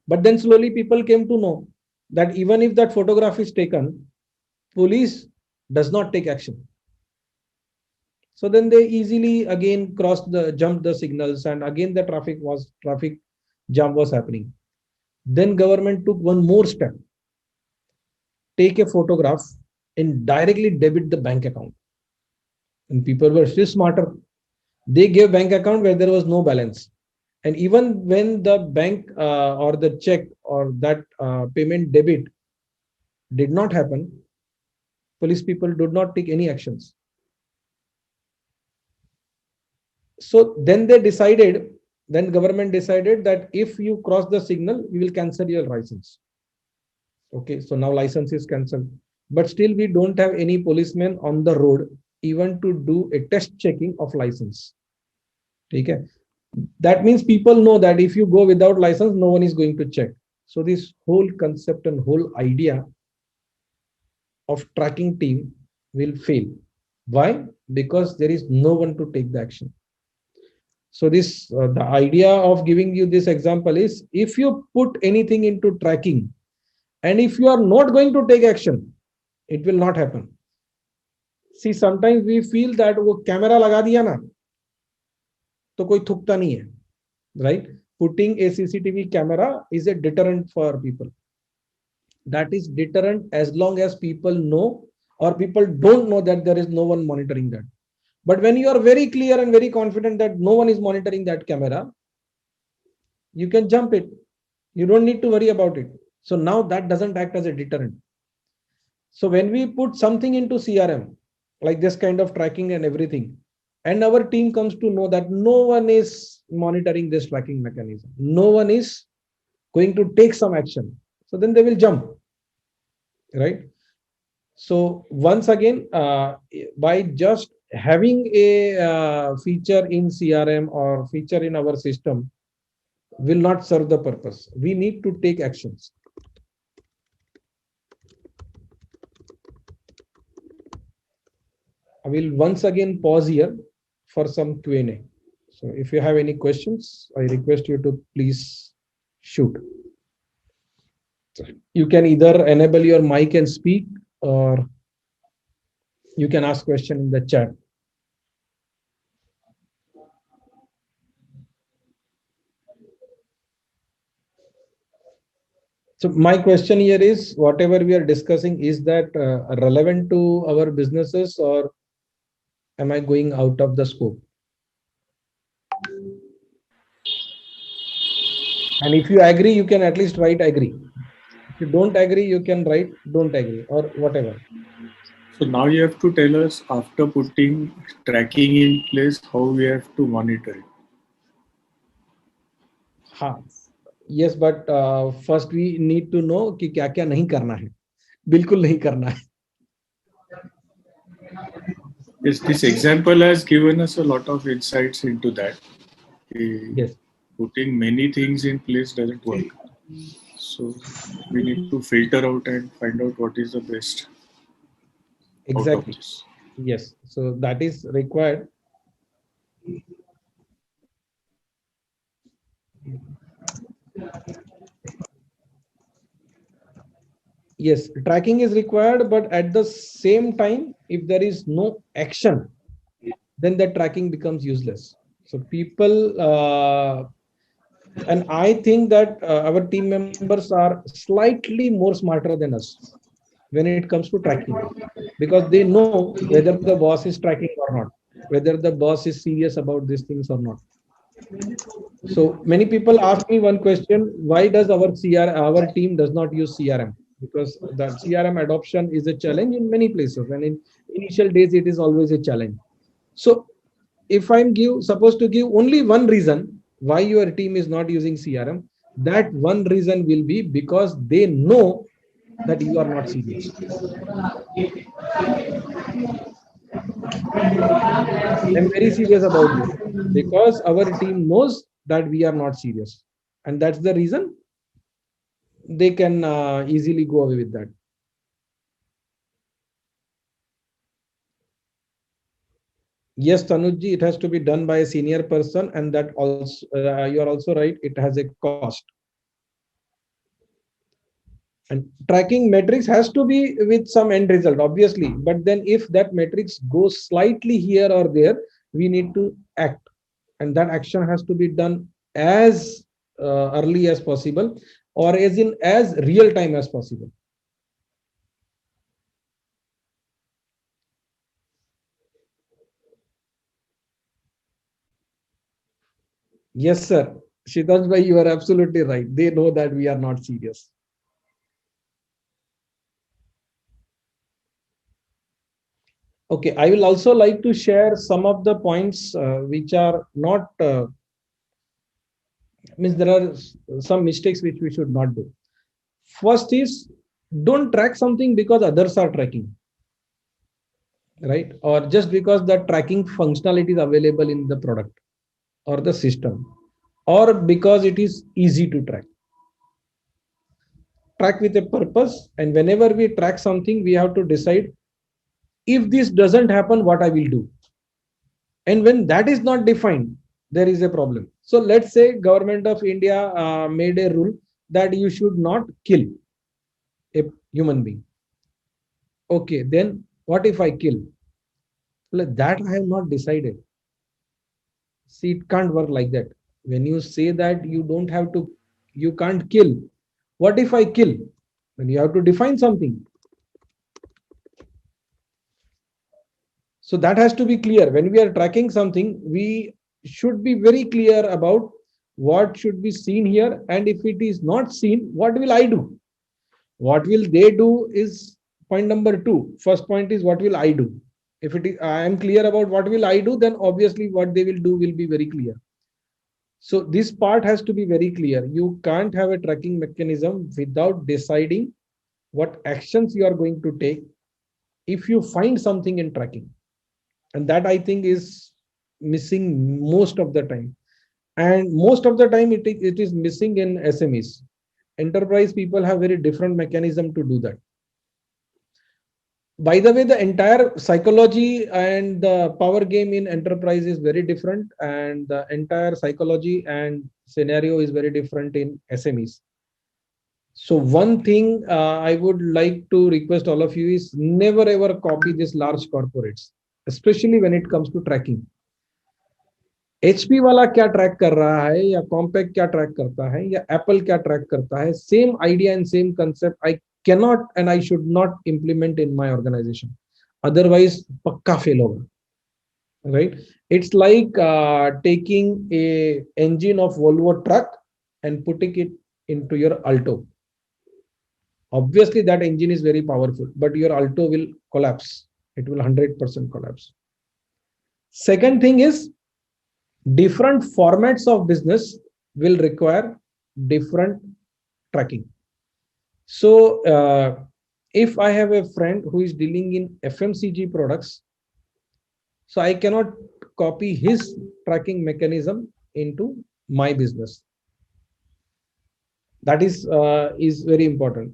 But then slowly people came to know that even if that photograph is taken, police does not take action. So then they easily again jumped the signals, and again the traffic jam was happening. Then government took one more step. Take a photograph and directly debit the bank account. And people were still smarter. They gave bank account where there was no balance. And even when the bank or the check or that payment debit did not happen, police people did not take any actions. So then government decided that if you cross the signal, we will cancel your license. Okay, so now license is cancelled. But still we don't have any policemen on the road even to do a test checking of license. Okay. That means people know that if you go without license, no one is going to check. So this whole concept and whole idea of tracking team will fail. Why? Because there is no one to take the action. So this the idea of giving you this example is, if you put anything into tracking and if you are not going to take action, it will not happen. See, sometimes we feel that वो camera लगा दिया ना तो कोई थुकता नहीं है, right? Putting a CCTV camera is a deterrent for people. That is deterrent as long as people know or people don't know that there is no one monitoring that. But when you are very clear and very confident that no one is monitoring that camera, you can jump it. You don't need to worry about it. So now that doesn't act as a deterrent. So when we put something into CRM, like this kind of tracking and everything, and our team comes to know that no one is monitoring this tracking mechanism, no one is going to take some action, so then they will jump, right? So once again, by just having a feature in CRM or feature in our system will not serve the purpose. We need to take actions. I will once again pause here for some Q&A. So if you have any questions, I request you to please shoot. You can either enable your mic and speak, or you can ask question in the chat. So my question here is, whatever we are discussing, is that relevant to our businesses, or am I going out of the scope? And if you agree, you can at least write agree. If you don't agree, you can write don't agree or whatever. So now you have to tell us, after putting tracking in place, how we have to monitor it. हाँ, yes, but first we need to know कि क्या क्या नहीं करना है, बिल्कुल नहीं करना है. Yes, this example has given us a lot of insights into that. Yes. Putting many things in place doesn't work. So we need to filter out and find out what is the best. Exactly. Out of this. Yes. So that is required. Yes, tracking is required, but at the same time, if there is no action, then the tracking becomes useless. So people, and I think that our team members are slightly more smarter than us when it comes to tracking, because they know whether the boss is tracking or not, whether the boss is serious about these things or not. So many people ask me one question: why does our team does not use CRM? Because the CRM adoption is a challenge in many places, and in initial days it is always a challenge. So if I'm supposed to give only one reason why your team is not using CRM, that one reason will be because they know that you are not serious. I'm very serious about this because our team knows that we are not serious, and that's the reason they can easily go away with that. Yes, Tanuji, it has to be done by a senior person, and that also you are also right. It has a cost. And tracking metrics has to be with some end result, obviously. But then if that metrics goes slightly here or there, we need to act. And that action has to be done as early as possible, or as real time as possible. Yes, sir. Shitansh bhai, you are absolutely right. They know that we are not serious. Okay, I will also like to share some of the points which are not, means there are some mistakes which we should not do. First is, don't track something because others are tracking, right? Or just because the tracking functionality is available in the product or the system, or because it is easy to track. Track with a purpose, and whenever we track something, we have to decide, if this doesn't happen, what I will do. And when that is not defined, there is a problem. So let's say government of India made a rule that you should not kill a human being. Okay, then what if I kill? Well, that I have not decided. See, it can't work like that. When you say that you don't have to, you can't kill, what if I kill? Then you have to define something. So that has to be clear. When we are tracking something, we should be very clear about what should be seen here. And if it is not seen, what will I do? What will they do is point number two. First point is, what will I do? If it is, I am clear about what will I do, then obviously what they will do will be very clear. So this part has to be very clear. You can't have a tracking mechanism without deciding what actions you are going to take if you find something in tracking. And that I think is missing most of the time. And most of the time it is missing in SMEs. Enterprise people have very different mechanism to do that. By the way, the entire psychology and the power game in enterprise is very different, and the entire psychology and scenario is very different in SMEs. So one thing I would like to request all of you is, never ever copy these large corporates, especially when it comes to tracking. HP वाला क्या track कर रहा है, या compact क्या track करता है, या एप्पल क्या ट्रैक करता है, same idea and same concept I cannot and I should not implement in my organization. Otherwise, pakka fail hoga. Right? It's like taking a engine of Volvo truck and putting it into your Alto. Obviously, that engine is very powerful, but your Alto will collapse. It will 100% collapse. Second thing is, different formats of business will require different tracking. So if I have a friend who is dealing in FMCG products, so I cannot copy his tracking mechanism into my business. That is very important.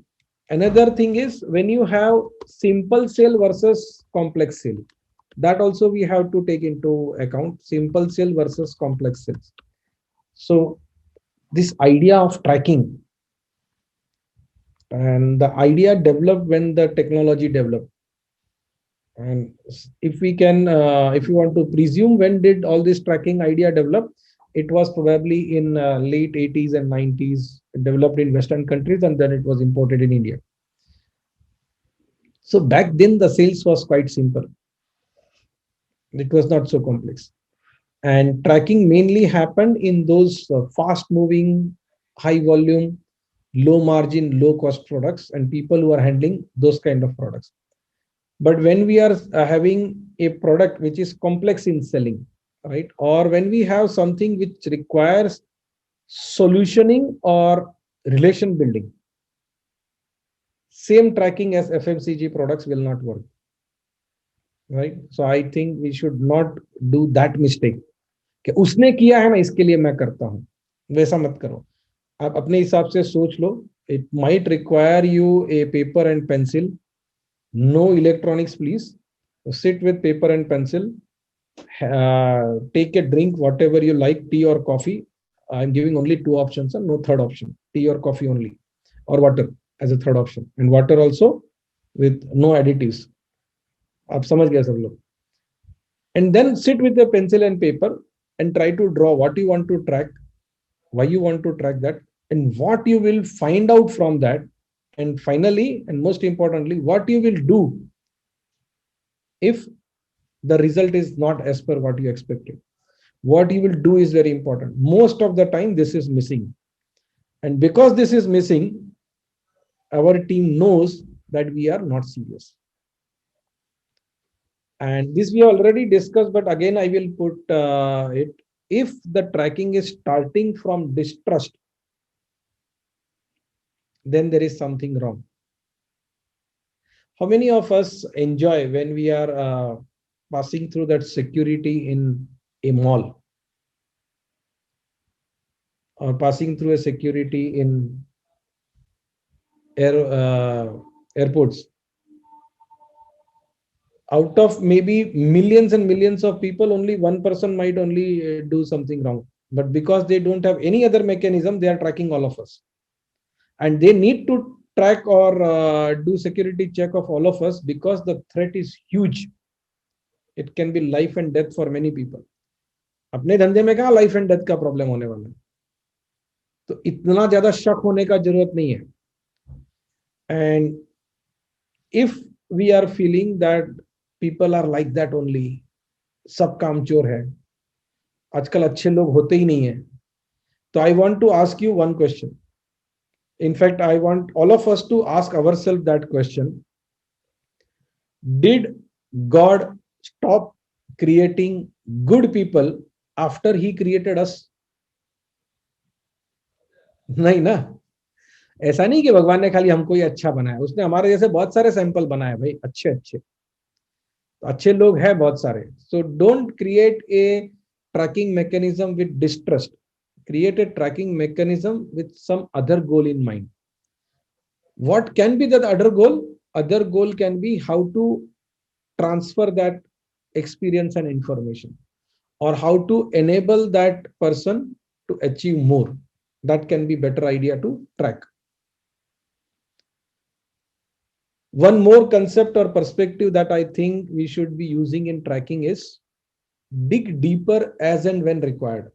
Another thing is, when you have simple sale versus complex sale, that also we have to take into account. Simple sale versus complex sales. So this idea of tracking, and the idea developed when the technology developed. And if we can, if you want to presume, when did all this tracking idea develop? It was probably in late 80s and 90s, developed in Western countries, and then it was imported in India. So back then the sales was quite simple. It was not so complex. And tracking mainly happened in those fast moving, high volume, low margin, low cost products, and people who are handling those kind of products. But when we are having a product which is complex in selling, right, or when we have something which requires solutioning or relation building, same tracking as FMCG products will not work, right? So I think we should not do that mistake कि उसने किया है ना इसके लिए मैं करता हूं, वैसा मत करो. आप अपने हिसाब से सोच लो. It might require you a paper and pencil. No electronics, please. Sit with paper and pencil. Take a drink, whatever you like, tea or coffee. I'm giving only two options and no third option. Tea or coffee only, or water as a third option, and water also with no additives. आप समझ गए सब लोग. And then sit with the pencil and paper and try to draw what you want to track, why you want to track that, and what you will find out from that. And finally, and most importantly, what you will do if the result is not as per what you expected. what he will do is very important. Most of the time this is missing, and because this is missing, our team knows that we are not serious. And this we already discussed, but again I will put it. If the tracking is starting from distrust, then there is something wrong. How many of us enjoy when we are passing through that security in a mall, or passing through a security in airports? Out of maybe millions and millions of people, only one person might only do something wrong. But because they don't have any other mechanism, they are tracking all of us. And they need to track or do security check of all of us because the threat is huge. It can be life and death for many people. अपने धंधे में कहाँ life and death का problem होने वाला है, तो इतना ज्यादा शक होने का जरूरत नहीं है. And if we are feeling that people are like that only, सब कामचोर है, आजकल अच्छे लोग होते ही नहीं है, तो I want to ask you one question. In fact, I want all of us to ask ourselves that question. Did God stop creating good people after he created us? नहीं ना. ऐसा नहीं कि भगवान ने खाली हमको ही अच्छा बनाया, उसने हमारे जैसे बहुत सारे सैंपल बनाए भाई, अच्छे अच्छे, तो अच्छे लोग हैं बहुत सारे. So don't create a tracking mechanism with distrust. Create a tracking mechanism with some other goal in mind. What can be that other goal? Other goal can be how to transfer that experience and information, or how to enable that person to achieve more. That can be better idea to track. One more concept or perspective that I think we should be using in tracking is dig deeper as and when required.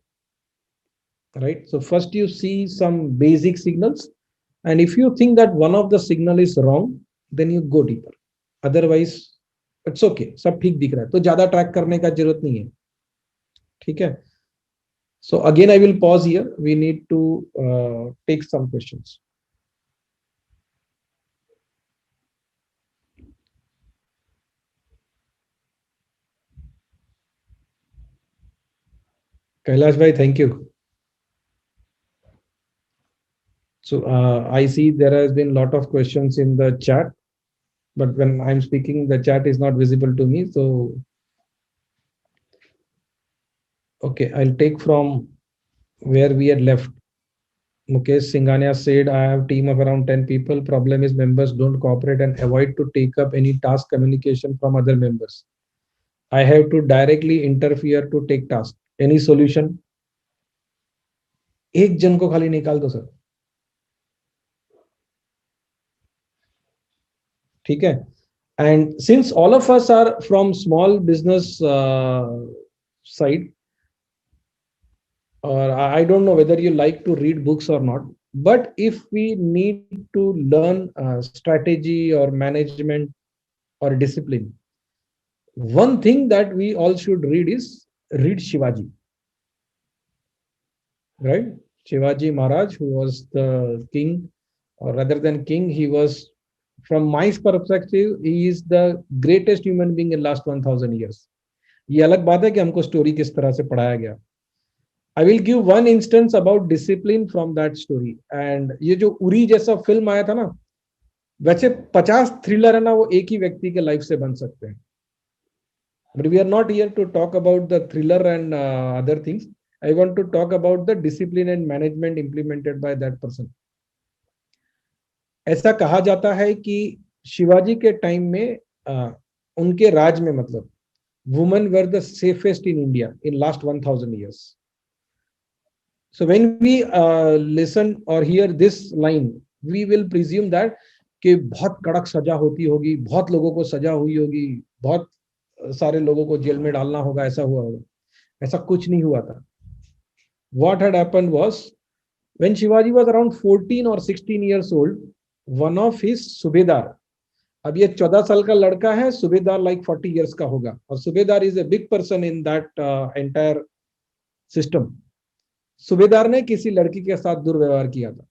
Right? So first you see some basic signals, and if you think that one of the signal is wrong, then you go deeper. Otherwise it's okay, सब ठीक दिख रहा है, तो ज्यादा track करने का जरूरत नहीं है. ठीक है. So again I will pause here. We need to take some questions. Kailash bhai, thank you. So I see there has been a lot of questions in the chat, but when I'm speaking, the chat is not visible to me. So, okay, I'll take from where we had left. Mukesh Singhania said, I have a team of around 10 people. Problem is members don't cooperate and avoid to take up any task communication from other members. I have to directly interfere to take task. Any solution? एक जन को खाली निकाल दो sir. ठीक है. And since all of us are from small business side, or I don't know whether you like to read books or not, but if we need to learn strategy or management or discipline, one thing that we all should read is read Shivaji. Right? Shivaji Maharaj, who was the king, or rather than king, he was, from my perspective, he is the greatest human being in last 1000 years. ये अलग बात है कि हमको story किस तरह से पढ़ाया गया. I will give one instance about discipline from that story. And ये जो उरी जैसा फिल्म आया था ना, वैसे 50 थ्रिलर है ना, वो एक ही व्यक्ति के लाइफ से बन सकते हैं. But we are not here to talk about the thriller and other things. I want to talk about the discipline and management implemented by that person. ऐसा कहा जाता है कि शिवाजी के टाइम में उनके राज में, मतलब, women were the safest in India in last 1000 years. So when we listen or hear this line, we will presume that कि बहुत कड़क सजा होती होगी, बहुत लोगों को सजा हुई होगी, बहुत सारे लोगों को जेल में डालना होगा, ऐसा हुआ होगा. ऐसा कुछ नहीं हुआ था. What had happened was, when Shivaji was around 14 or 16 years old, one of his subedar, अब ये 14 साल का लड़का है, सुबेदार like 40 years का होगा, और सुबेदार is a big person in that entire system. सूबेदार ने किसी लड़की के साथ दुर्व्यवहार किया था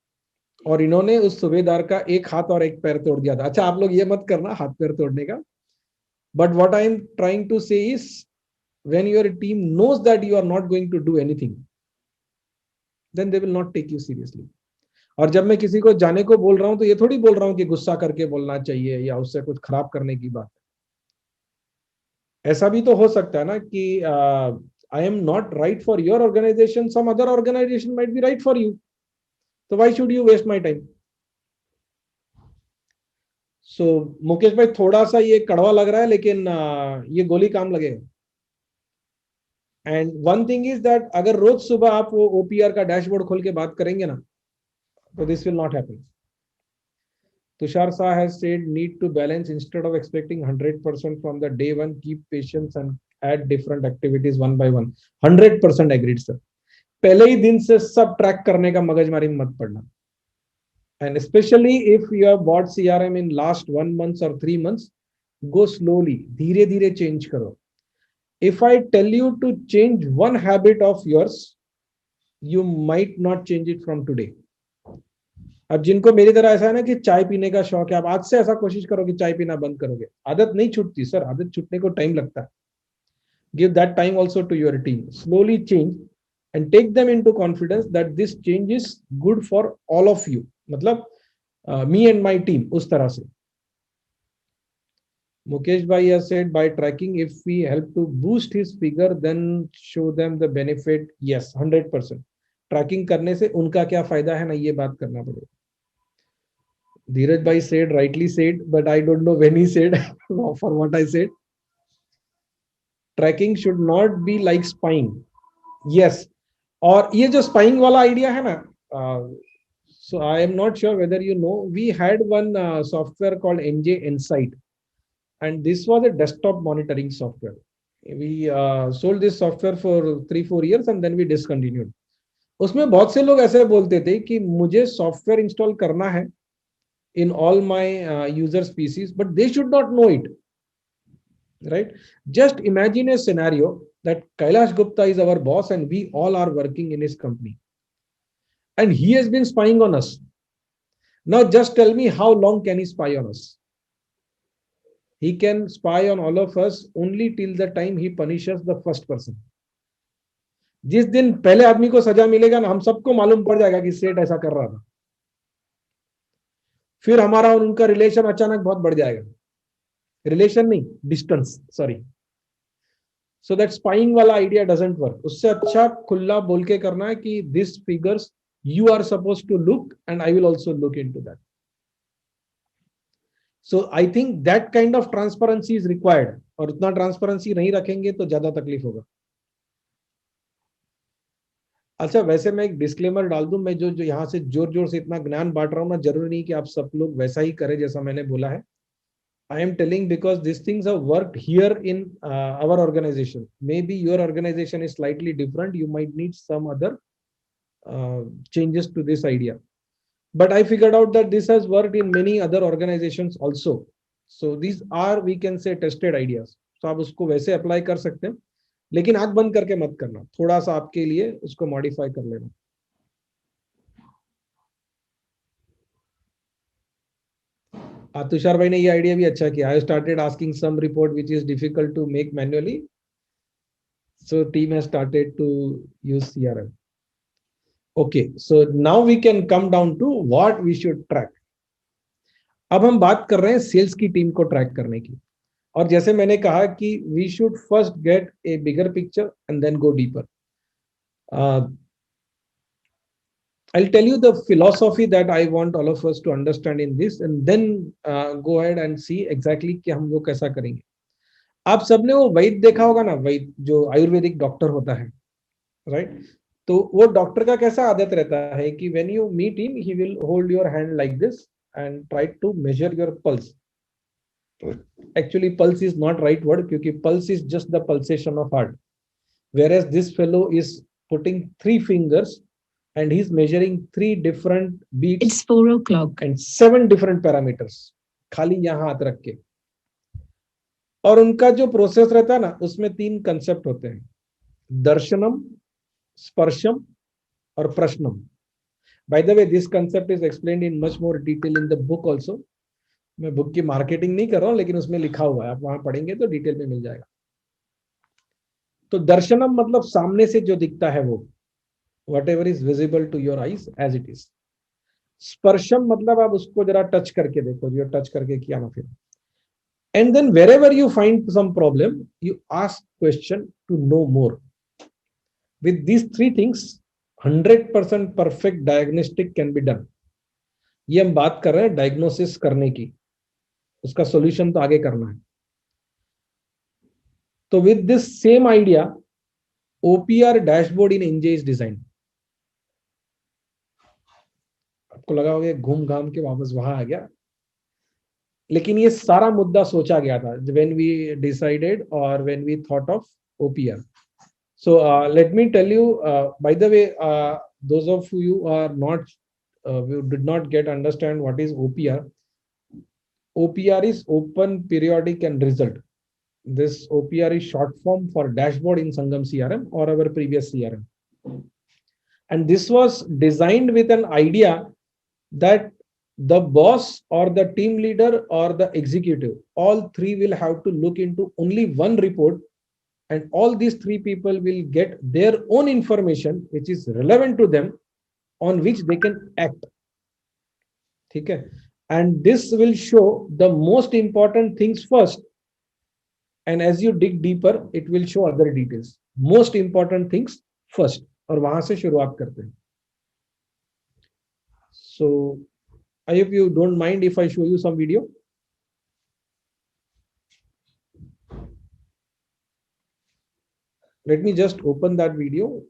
और इन्होंने उस सूबेदार का एक हाथ और एक पैर तोड़ दिया था। अच्छा, आप लोग ये मत करना हाथ पैर तोड़ने का, but what I am trying to say is when your team knows that you are not going to do anything, then they will not take you seriously. और जब मैं किसी को जाने को बोल रहा हूं तो ये थोड़ी बोल रहा हूं कि गुस्सा करके बोलना चाहिए या उससे कुछ खराब करने की बात। ऐसा भी तो हो सकता है ना कि I am not right for your organisation, some other organisation might be right for you, तो why should you waste my time. So Mukesh bhai, थोड़ा सा ये कड़वा लग रहा है लेकिन ये गोली काम लगेगा। And one thing is that अगर रोज सुबह आप वो ओपीआर का डैशबोर्ड खोल के बात करेंगे ना, तो this will not happen. Tushar Shah has said need to balance instead of expecting 100% from the day one, keep patience and add different activities one by one. 100% agreed sir. पहले ही दिन से सब ट्रैक करने का मगजमारी में मत पड़ना, and especially if you have bought CRM in last 1 month or 3 months, go slowly, धीरे धीरे चेंज करो। If I tell you to change one habit of yours, you might not change it from today. अब जिनको मेरी तरह ऐसा है ना कि चाय पीने का शौक है, आप आज से ऐसा कोशिश करो कि चाय पीना बंद करोगे, आदत नहीं छूटती सर, आदत छूटने को टाइम लगता है। Give that time also to your team, slowly change and take them into confidence that this change is good for all of you, मतलब मी एंड माय टीम, उस तरह से। Mukesh bhai has said by tracking, if we help to boost his figure, then show them the benefit. Yes, 100%. Trekking करने से उनका क्या फायदा है ना, ये बात करना पड़ेगा। धीरज भाई said, rightly said, but I don't know when he said for what I said. Tracking should not be like spying. Yes, और ये जो spying वाला आइडिया है ना, so I am not sure whether you know, we had one software called NJ Insight. And this was a desktop monitoring software. We sold this software for 3-4 years and then we discontinued. उसमें बहुत से लोग ऐसे बोलते थे कि मुझे software install करना है in all my user species, but they should not know it, right? Just imagine a scenario that Kailash Gupta is our boss and we all are working in his company and he has been spying on us. Now just tell me, how long can he spy on us? He can spy on all of us only till the time he punishes the first person. जिस दिन पहले आदमी को सजा मिलेगा ना, हम सबको मालूम पड़ जाएगा कि सेठ ऐसा कर रहा था, फिर हमारा और उनका रिलेशन अचानक बहुत बढ़ जाएगा। रिलेशन नहीं, distance, sorry. So that spying वाला आइडिया डजंट वर्क। उससे अच्छा खुला बोल के करना है कि this figures you are suppose to look and I will also look into that. So I think that kind of transparency is required, और उतना ट्रांसपेरेंसी नहीं रखेंगे तो ज्यादा तकलीफ होगा। अच्छा, वैसे मैं एक डिस्क्लेमर डाल दूं, मैं जो यहाँ से जोर जोर से इतना ज्ञान बांट रहा हूँ ना, जरूरी नहीं कि आप सब लोग वैसा ही करें जैसा मैंने बोला है। I am telling because these things have worked here in our organization. Maybe your organization is slightly different. You might need some other changes to this idea. But I figured out that this has worked in many other organizations also. So these are, we can say, tested ideas. So आप उसको वैसे apply कर सकते हैं, लेकिन आंख बंद करके मत करना, थोड़ा सा आपके लिए उसको मॉडिफाई कर लेना। तुषार भाई ने ये आइडिया भी अच्छा किया। I started asking some report which is difficult to make manually, so team has started to use CRM. Okay, so now we can come down to what we should track. अब हम बात कर रहे हैं sales की team को track करने की, और जैसे मैंने कहा कि we should first get a bigger picture and then go deeper. I'll tell you the philosophy that I want all of us to understand in this, and then go ahead and see exactly कि हम वो कैसा करेंगे। आप सबने वो वैद्य देखा होगा ना, वैद्य जो आयुर्वेदिक डॉक्टर होता है, राइट? तो वो डॉक्टर का कैसा आदत रहता है कि when you meet him he will hold your hand like this and try to measure your pulse. Actually pulse is not right word, क्योंकि pulse is just the pulsation of heart, whereas this fellow is putting 3 fingers and he's measuring 3 different beats. It's 4 o'clock and 7 different parameters, खाली यहाँ हाथ रख के। और उनका जो process रहता है ना, उसमें 3 कंसेप्ट होते हैं, दर्शनम, Sparsham or Prashnam. By the way, this concept is explained in much more detail in the book also. मैं बुक की मार्केटिंग नहीं कर रहा हूं, लेकिन उसमें लिखा हुआ है, आप वहां पढ़ेंगे तो डिटेल में मिल जाएगा. तो दर्शनम मतलब सामने से जो दिखता है वो, whatever is visible to your eyes as it is. स्पर्शम मतलब आप उसको जरा टच करके देखो, जो टच करके किया ना फिर. And then wherever you find some problem, you ask question to know more. With these three things, 100% perfect diagnostic can be done. ये हम बात कर रहे हैं डायग्नोसिस करने की, उसका सॉल्यूशन तो आगे करना है. तो with this same idea, OPR dashboard in इंजे इज डिजाइन. आपको लगा होगा घूम घाम के वापस वहां आ गया, लेकिन ये सारा मुद्दा सोचा गया था व्हेन वी डिसाइडेड और when we thought of OPR. So let me tell you, by the way, those of you who are not, who did not get understand what is OPR. OPR is Open Periodic and Result. This OPR is short form for dashboard in Sangam CRM or our previous CRM. And this was designed with an idea that the boss or the team leader or the executive, all three will have to look into only one report, and all these three people will get their own information which is relevant to them, on which they can act. Okay? And this will show the most important things first, and as you dig deeper it will show other details. Most important things first, और वहां से शुरुआत करते हैं. So I hope you don't mind if I show you some video. Let me just open that video.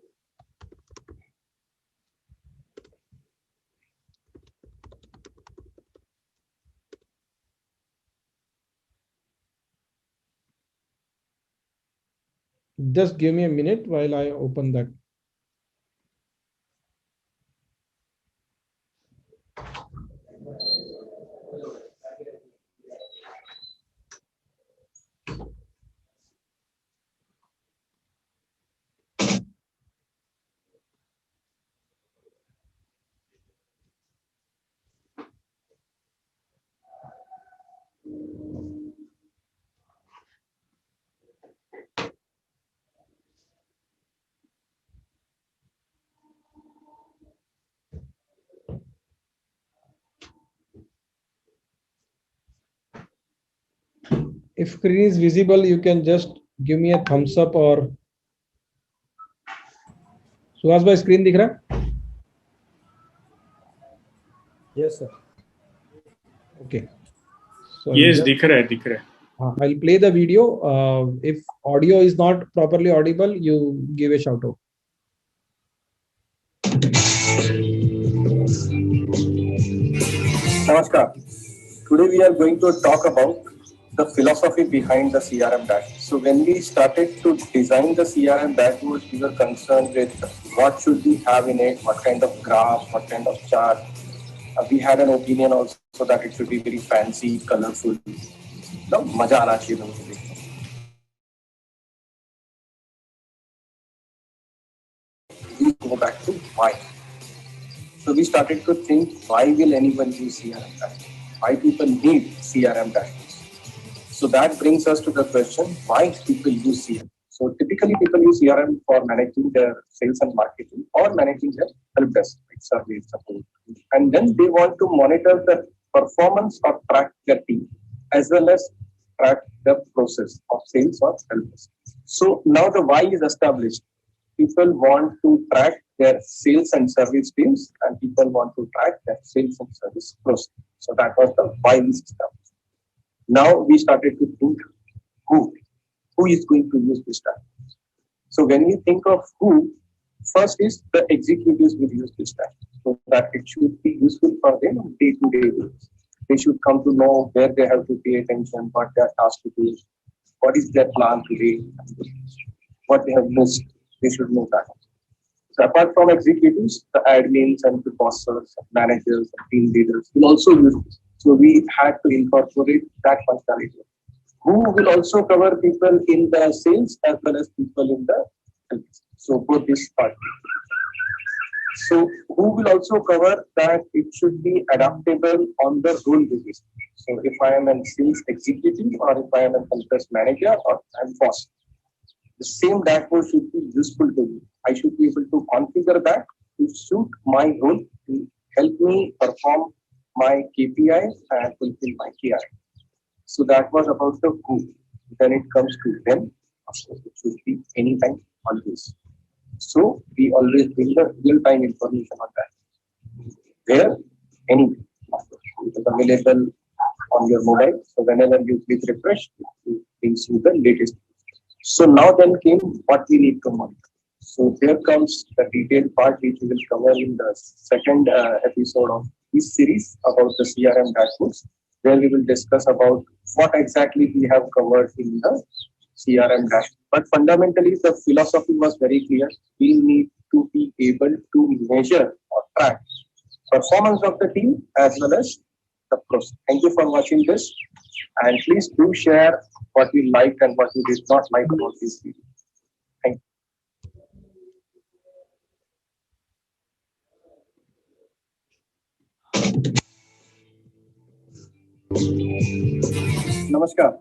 Just give me a minute while I open that. If screen is visible, you can just give me a thumbs up or. Suhas भाई screen दिख रहा है? Yes, sir. Okay. So Yes, दिख रहा है. I'll play the video. If audio is not properly audible, you give a shout out. Namaskar. Today we are going to talk about the philosophy behind the CRM dashboard. So when we started to design the CRM dashboard, we were concerned with what should we have in it, what kind of graph, what kind of chart. We had an opinion also that it should be very fancy, colorful. No, maja aana chahiye लोगों को देखने. We go back to why. So we started to think, why will anyone use CRM dashboard? Why people need CRM dashboards? So that brings us to the question, why people use CRM? So typically people use CRM for managing their sales and marketing or managing their help desk, like surveys, support. And then they want to monitor the performance or track their team, as well as track the process of sales or help desk. So now the why is established. People want to track their sales and service teams, and people want to track their sales and service process. So that was the why is established. Now we started to think who is going to use this dashboard. So when we think of who, first is the executives will use this dashboard, so that it should be useful for them on day-to-day basis. They should come to know where they have to pay attention, what they are tasked to do, what is their plan today, what they have missed. They should know that. So apart from executives, the admins and the bosses, managers, and team leaders will also use this. So we had to incorporate that functionality. Who will also cover people in the sales as well as people in the help. So both this part. So who will also cover that it should be adaptable on the role basis. So if I am a sales executive or if I am a helpdesk manager or I'm boss, the same dashboard should be useful to me. I should be able to configure that to suit my role to help me perform my KPIs and fulfill my KI. So that was about the who. Then it comes to when. Of course, it should be anytime, always. So we always bring the real-time information on that. Where? Anywhere. It is available on your mobile. So whenever you click refresh, it brings you the latest. So now then came what we need to monitor. So there comes the detailed part which we will cover in the second episode of this series about the CRM dashboards, where we will discuss about what exactly we have covered in the CRM dashboard. But fundamentally, the philosophy was very clear. We need to be able to measure or track performance of the team as well as the process. Thank you for watching this, and please do share what you liked and what you did not like about this video. Thank you. Namaskar.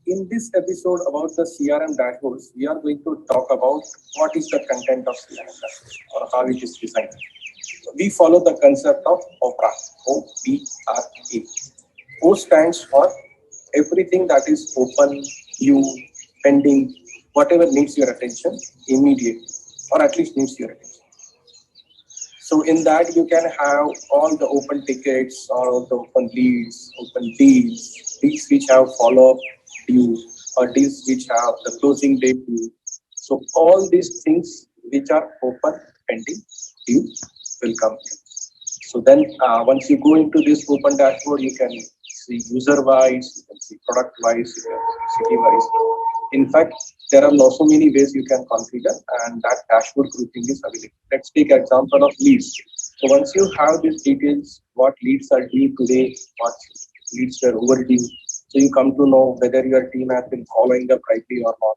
In this episode about the CRM dashboards, we are going to talk about what is the content of CRM dashboard or how it is designed. We follow the concept of OPRA, O-P-R-A. O stands for everything that is open, new, pending, whatever needs your attention immediately, or at least needs your attention. So in that you can have all the open tickets, all the open leads, open deals, deals which have follow-up due, or deals which have the closing date due. So all these things which are open, pending, due will come here. So then once you go into this open dashboard, you can see user-wise, you can see product-wise, you can see city-wise. In fact, there are so many ways you can configure, and that dashboard grouping is available. Let's take an example of leads. So once you have these details, what leads are due today, what leads were overdue, so you come to know whether your team has been following up rightly or not,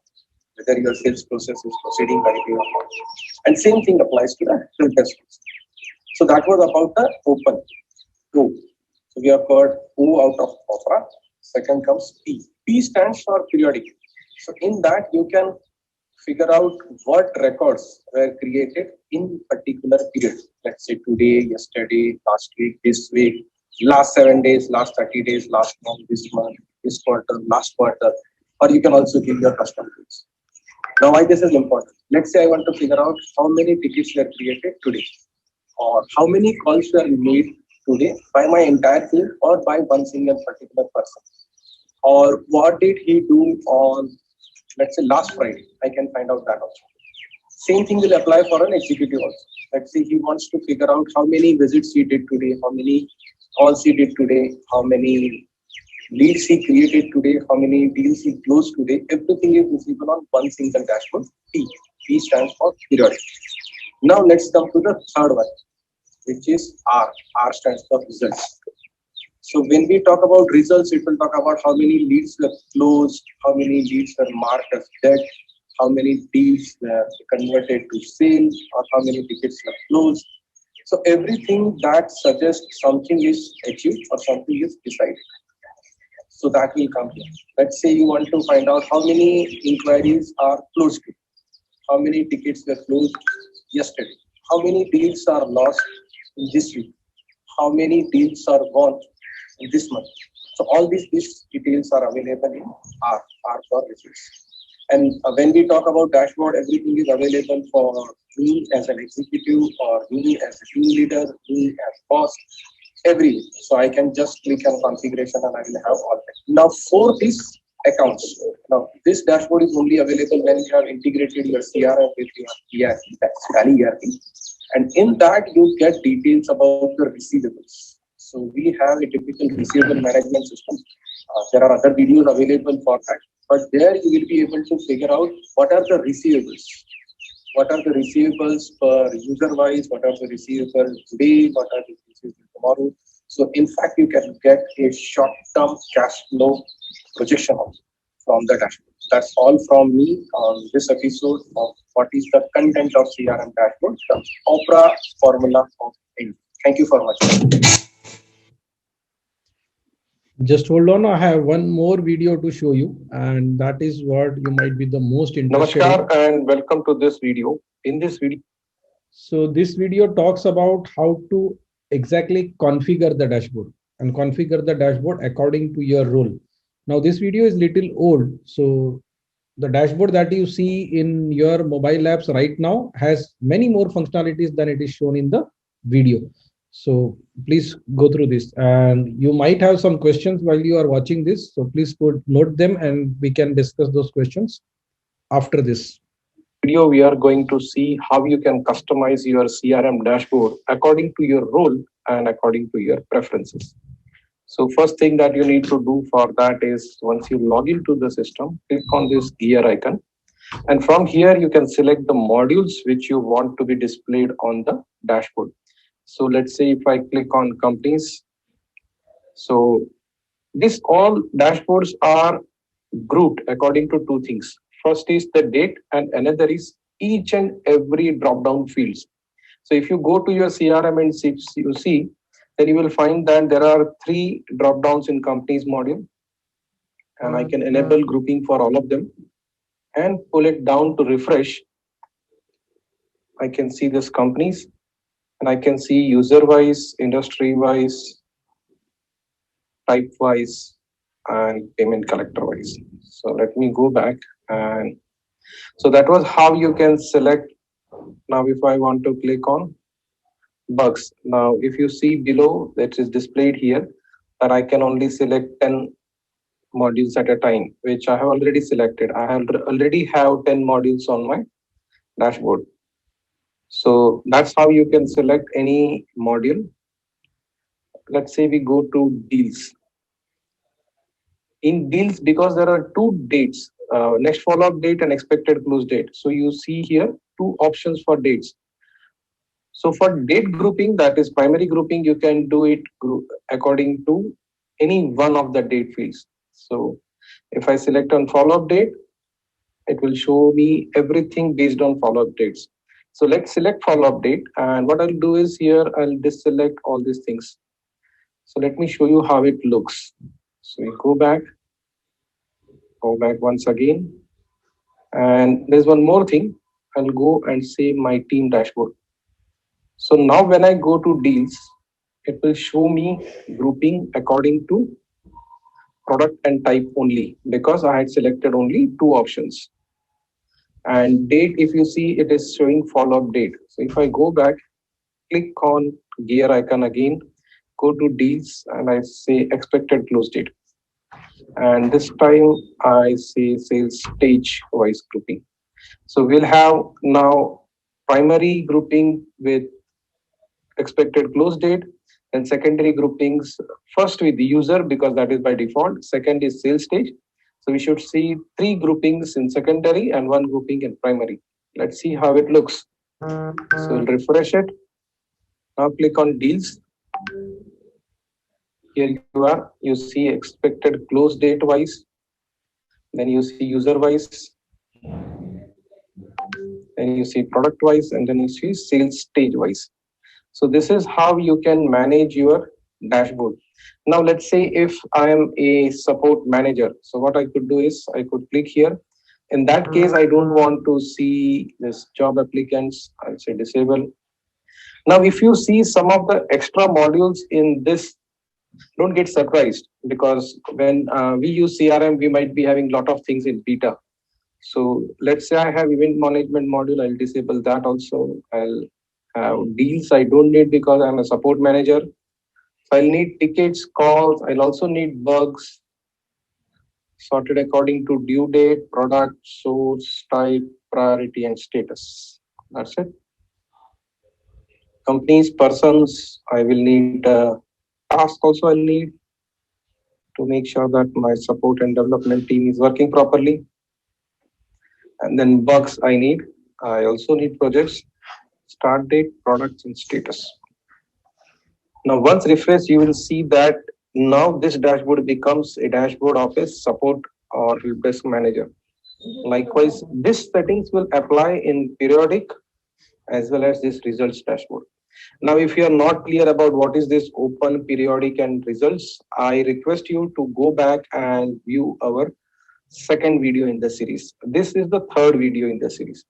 whether your sales process is proceeding rightly or not. And same thing applies to the help desk. So that was about the open. O. So we have got O out of OPRA. Second comes P. P stands for periodic. So in that you can figure out what records were created in particular period. Let's say today, yesterday, last week, this week, last 7 days, last 30 days, last month, this quarter, last quarter, or you can also give your custom fields. Now why this is important? Let's say I want to figure out how many tickets were created today, or how many calls were made today by my entire team or by one single particular person, or what did he do on, let's say, last Friday. I can find out that also. Same thing will apply for an executive also. Let's say he wants to figure out how many visits he did today, how many calls he did today, how many leads he created today, how many deals he closed today. Everything is visible on one single dashboard. P. P stands for periodic. Now let's come to the third one, which is R. R stands for results. So when we talk about results, it will talk about how many leads were closed, how many leads were marked as dead, how many deals were converted to sales, or how many tickets were closed. So everything that suggests something is achieved or something is decided. So that will come here. Let's say you want to find out how many inquiries are closed, how many tickets were closed yesterday, how many deals are lost in this week, how many deals are won in this month. So all these details are available in R for results. And when we talk about dashboard, everything is available for me as an executive, or me as a team leader, me as boss, every. So I can just click on configuration and I will have all that. Now for these accounts, now this dashboard is only available when you have integrated your CRM with your ERP, that's Tally ERP. And in that you get details about the receivables. So we have a typical receivable management system. There are other videos available for that, but there you will be able to figure out what are the receivables. What are the receivables per user wise? What are the receivables today? What are the receivables tomorrow? So in fact, you can get a short-term cash flow projection also from the dashboard. that's all from me on this episode of what is the content of CRM dashboard, the Opera formula of India. Thank you for much. Just hold on, I have one more video to show you, and that is what you might be the most interested in. Namaskar and welcome to this video. In this video, So this video talks about how to exactly configure the dashboard and configure the dashboard according to your role. Now this video is little old, so the dashboard that you see in your mobile apps right now has many more functionalities than it is shown in the video. So please go through this, and you might have some questions while you are watching this. So please note them, and we can discuss those questions after this. we are going to see how you can customize your CRM dashboard according to your role and according to your preferences. So first thing that you need to do for that is once you log into the system, click on this gear icon. And from here, you can select the modules which you want to be displayed on the dashboard. So let's say if I click on companies, so this all dashboards are grouped according to two things. First is the date and another is each and every drop-down fields. So if you go to your CRM and you see, then you will find that there are 3 drop-downs in companies module. And I can enable grouping for all of them and pull it down to refresh. I can see this companies and I can see user-wise, industry-wise, type-wise, and payment collector-wise. So let me go back. And so that was how you can select. Now, if I want to click on bugs, now if you see below that is displayed here, that I can only select 10 modules at a time, which I have already selected. I have already have 10 modules on my dashboard. So that's how you can select any module. Let's say we go to deals. In deals, because there are 2 dates, next follow-up date and expected close date. So you see here 2 options for dates. So for date grouping, that is primary grouping, you can do it according to any one of the date fields. So if I select on follow-up date, it will show me everything based on follow-up dates. So let's select follow-up date. And what I'll do is here, I'll deselect all these things. So let me show you how it looks. So we go back once again. And there's one more thing. I'll go and say my team dashboard. So now when I go to deals, it will show me grouping according to product and type only, because I had selected only 2 options. And date, if you see, it is showing follow-up date. So if I go back, click on gear icon again, go to deals, and I say expected close date. And this time I say sales stage wise grouping. So we'll have now primary grouping with expected close date, and secondary groupings, first with the user, because that is by default. Second is sales stage. So we should see 3 groupings in secondary and 1 grouping in primary. Let's see how it looks. So we'll refresh it. Now click on deals. Here you see expected close date wise. Then you see user wise. Then you see product wise, and then you see sales stage wise. So this is how you can manage your dashboard. Now let's say if I am a support manager. So what I could do is I could click here. In that case, I don't want to see this job applicants. I'll say disable. Now, if you see some of the extra modules in this, don't get surprised, because when we use CRM, we might be having a lot of things in beta. So let's say I have event management module. I'll disable that also. I'll have deals. I don't need because I'm a support manager. So I'll need tickets, calls. I'll also need bugs sorted according to due date, product, source, type, priority, and status. That's it. Companies, persons, I will need task also I'll need to make sure that my support and development team is working properly. And then bugs I need. I also need projects, start date, products, and status. Now, once refreshed, you will see that now this dashboard becomes a dashboard of a support or help desk manager. Likewise, this settings will apply in periodic as well as this results dashboard. Now, if you are not clear about what is this open, periodic, and results, I request you to go back and view our second video in the series. This is the third video in the series.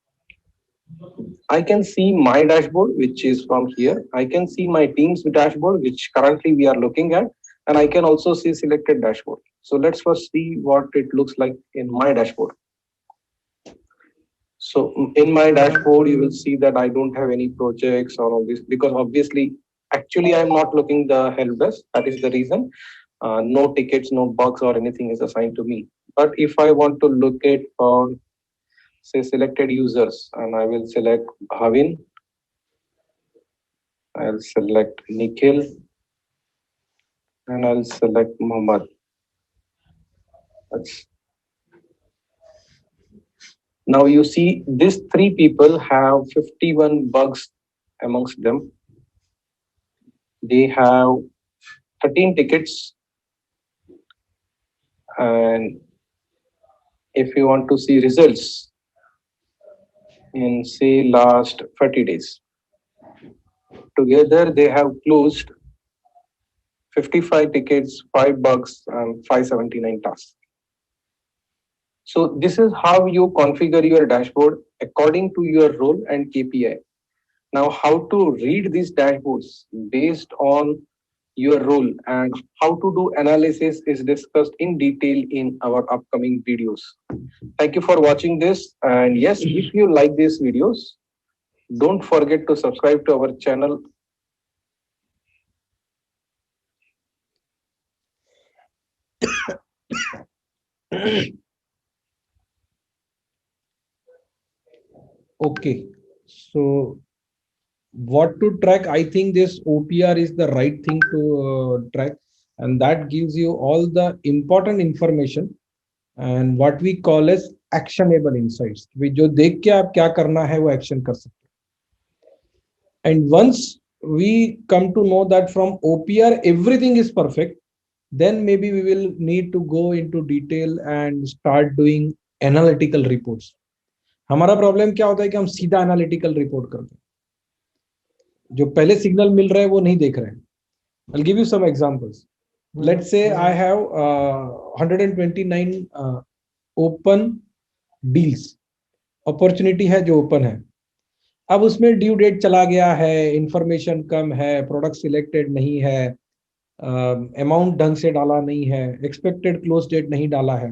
I can see my dashboard, which is from here. I can see my team's dashboard, which currently we are looking at, and I can also see selected dashboard. So let's first see what it looks like in my dashboard. So in my dashboard, you will see that I don't have any projects or all this because obviously, actually, I'm not looking the help desk. That is the reason. No tickets, no bugs or anything is assigned to me. But if I want to look at say selected users, and I will select Bhavin, I'll select Nikhil, and I'll select Mohammed. Now you see these three people have 51 bugs amongst them. They have 13 tickets. And if you want to see results in say last 30 days, together they have closed 55 tickets, 5 bugs, and 579 tasks. So this is how you configure your dashboard according to your role and KPI. Now, how to read these dashboards based on your role and how to do analysis is discussed in detail in our upcoming videos. Thank you for watching this. And yes, if you like these videos, don't forget to subscribe to our channel. Okay, so what to track? I think this OPR is the right thing to track, and that gives you all the important information and what we call as actionable insights. We जो देख के आप क्या करना है वो action कर सकते हैं. And once we come to know that from OPR everything is perfect, then maybe we will need to go into detail and start doing analytical reports. हमारा प्रॉब्लम क्या होता है कि हम सीधा एनालिटिकल रिपोर्ट करते हैं, जो पहले सिग्नल मिल रहा है वो नहीं देख रहे हैं. I'll give you some examples. Let's say I have 129 open deals. Opportunity है जो ओपन है. अब उसमें ड्यू डेट चला गया है, इंफॉर्मेशन कम है, प्रोडक्ट सिलेक्टेड नहीं है, अमाउंट ढंग से डाला नहीं है, एक्सपेक्टेड क्लोज डेट नहीं डाला है,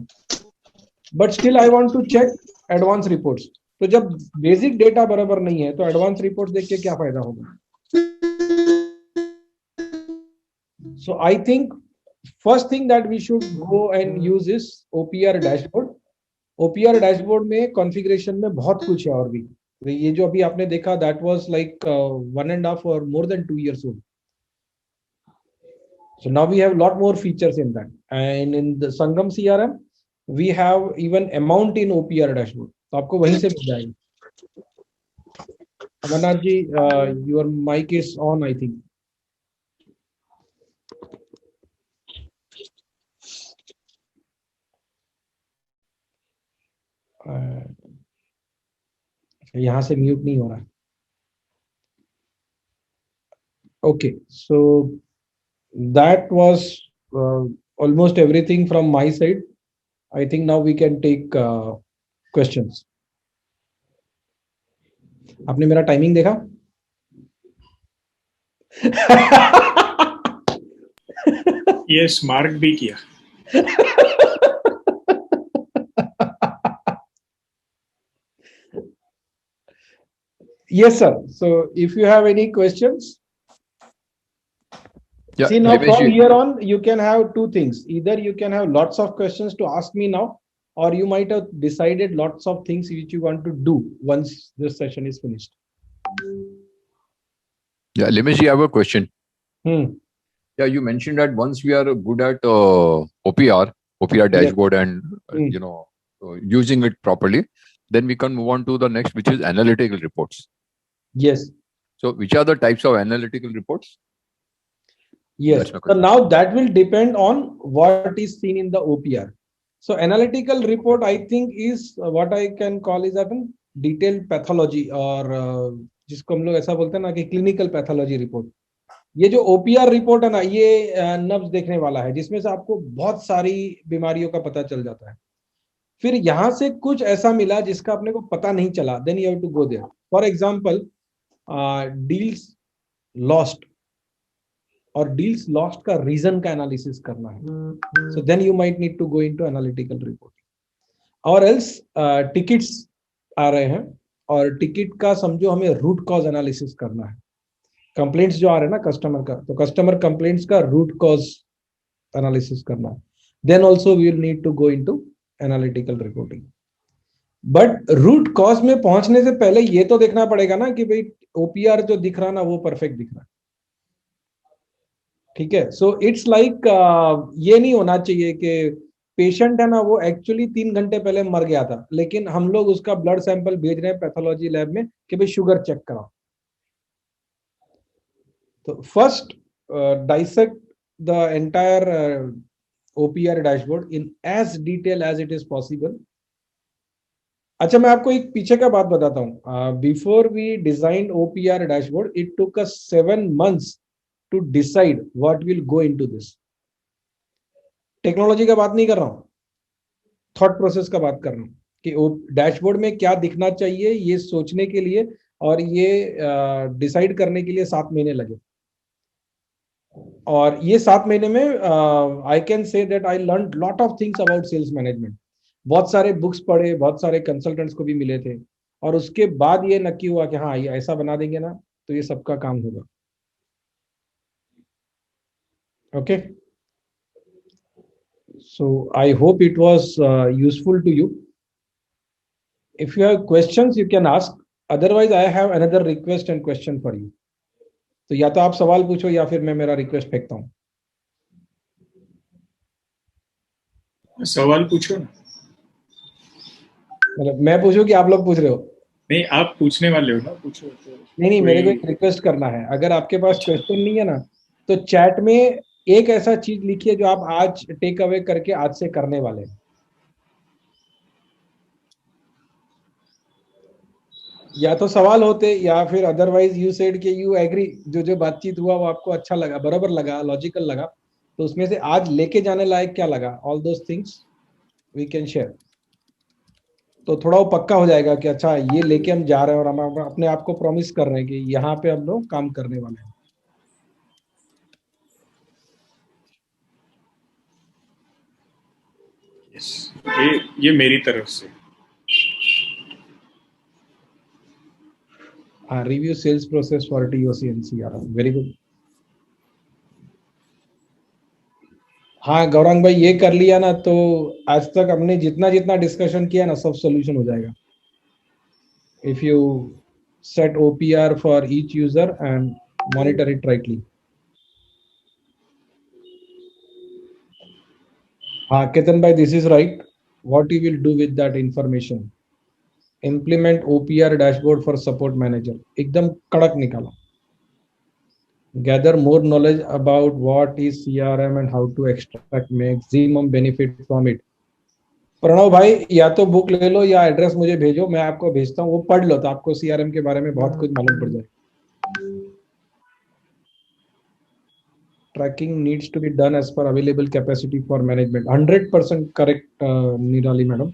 but still I want to check advance reports. तो जब बेसिक डेटा बराबर नहीं है तो एडवांस रिपोर्ट देख के क्या फायदा होगा? So I think first thing that we should go and use is OPR dashboard. OPR dashboard में कॉन्फ़िगरेशन में बहुत कुछ है और भी. ये जो अभी आपने देखा that was like 1.5 or more than 2 years old. So now we have a lot more features in that, and in the Sangam CRM we have even amount in OPR dashboard. तो आपको वहीं से मिल जाएगा. Amarnath ji, your mic is on, I think. यहाँ से mute नहीं हो रहा. Okay, so that was almost everything from my side. I think now we can take questions. आपने मेरा टाइमिंग देखा? Yes, मार्क भी किया. Yes, sir. So if you have any questions, Yeah, see now Nimesh from ji. here on, you can have two things. Either you can have lots of questions to ask me now, or you might have decided lots of things which you want to do once this session is finished. Yeah, Nimesh ji, I have a question. Hmm. Yeah, you mentioned that once we are good at OPR dashboard, and using it properly, then we can move on to the next, which is analytical reports. Yes. So which are the types of analytical reports? Yes. So now that will depend on what is seen in the OPR. So analytical report, I think, is what I can call is that detailed pathology, और जिसको हम लोग ऐसा बोलते हैं ना कि clinical pathology report. ये जो ओपीआर रिपोर्ट है ना, ये नब्ज देखने वाला है, जिसमें से आपको बहुत सारी बीमारियों का पता चल जाता है. फिर यहां से कुछ ऐसा मिला जिसका अपने को पता नहीं चला, then you have to go there. For example, deals lost, और डील्स लॉस्ट का रीजन का एनालिसिस करना है. So then you might need to go into analytical reporting. और एल्स टिकट्स आ रहे हैं, और टिकट का समझो हमें रूट कॉज एनालिसिस करना है. कंप्लेंट्स जो आ रहे हैं ना कस्टमर का, तो कस्टमर कंप्लेंट्स का रूट कॉज एनालिसिस करना है. Then also we will need to go into analytical reporting. But root cause में पहुंचने से पहले ये तो देखना पड़ेगा ना कि भाई ओपीआर जो दिख रहा ना वो परफेक्ट दिख रहा है. ठीक है. सो इट्स लाइक ये नहीं होना चाहिए कि पेशेंट है ना वो एक्चुअली 3 घंटे पहले मर गया था, लेकिन हम लोग उसका ब्लड सैंपल भेज रहे हैं पैथोलॉजी लैब में कि भाई शुगर चेक कराओ. तो first dissect the entire OPR dashboard in as detail as it is possible. अच्छा, मैं आपको एक पीछे का बात बताता हूँ. Before we design OPR dashboard, it took us 7 months to decide what will go into this. Technology का बात नहीं कर रहा हूँ, थॉट प्रोसेस का बात कर रहा हूँ कि डैशबोर्ड में क्या दिखना चाहिए, ये सोचने के लिए और ये डिसाइड करने के लिए 7 महीने लगे. और ये 7 महीने में I can say that I learn lot of things about sales management. बहुत सारे बुक्स पढ़े, बहुत सारे कंसल्टेंट्स को भी मिले थे, और उसके बाद ये नक्की हुआ कि हाँ, ये ऐसा बना देंगे ना तो ये सबका काम होगा. Okay. So I hope it was useful to you. If you have questions, you can ask. Otherwise, I have another request and question for you. तो या तो आप सवाल पूछो या फिर मैं मेरा रिक्वेस्ट फेंकता हूँ. सवाल पूछो ना. मतलब मैं पूछूं कि आप लोग पूछ रहे हो? नहीं, आप पूछने वाले हो ना, पूछो. नहीं, मेरे को एक रिक्वेस्ट करना है. अगर आपके पास क्वेश्चन नहीं है ना, तो चैट में एक ऐसा चीज लिखिए जो आप आज टेक अवे करके आज से करने वाले हैं. या तो सवाल होते, या फिर अदरवाइज यू सेड कि यू एग्री, जो बातचीत हुआ वो आपको अच्छा लगा, बराबर लगा, लॉजिकल लगा, तो उसमें से आज लेके जाने लायक क्या लगा, all those things we can share. तो थोड़ा वो पक्का हो जाएगा कि अच्छा ये लेके हम जा रहे हैं और हम अपने आप को प्रॉमिस कर रहे हैं कि यहाँ पे हम लोग काम करने वाले हैं. ये मेरी तरफ से. Review sales process for TOC and CRM. Very good. हाँ गौरांग भाई, ये कर लिया ना तो आज तक हमने जितना जितना डिस्कशन किया ना सब सोल्यूशन हो जाएगा. If you set OPR for each user and monitor it rightly. हाँ केतन भाई, this is right. What you will do with that information? Implement OPR dashboard for support manager. एकदम कड़क निकालो. Gather more knowledge about what is CRM and how to extract maximum benefit from it. Pranav भाई, या तो book ले लो या address मुझे भेजो, मैं आपको भेजता हूँ, वो पढ़ लो तो आपको CRM के बारे में बहुत कुछ मालूम पड़ जाए. Tracking needs to be done as per available capacity for management. 100% correct, निराली madam.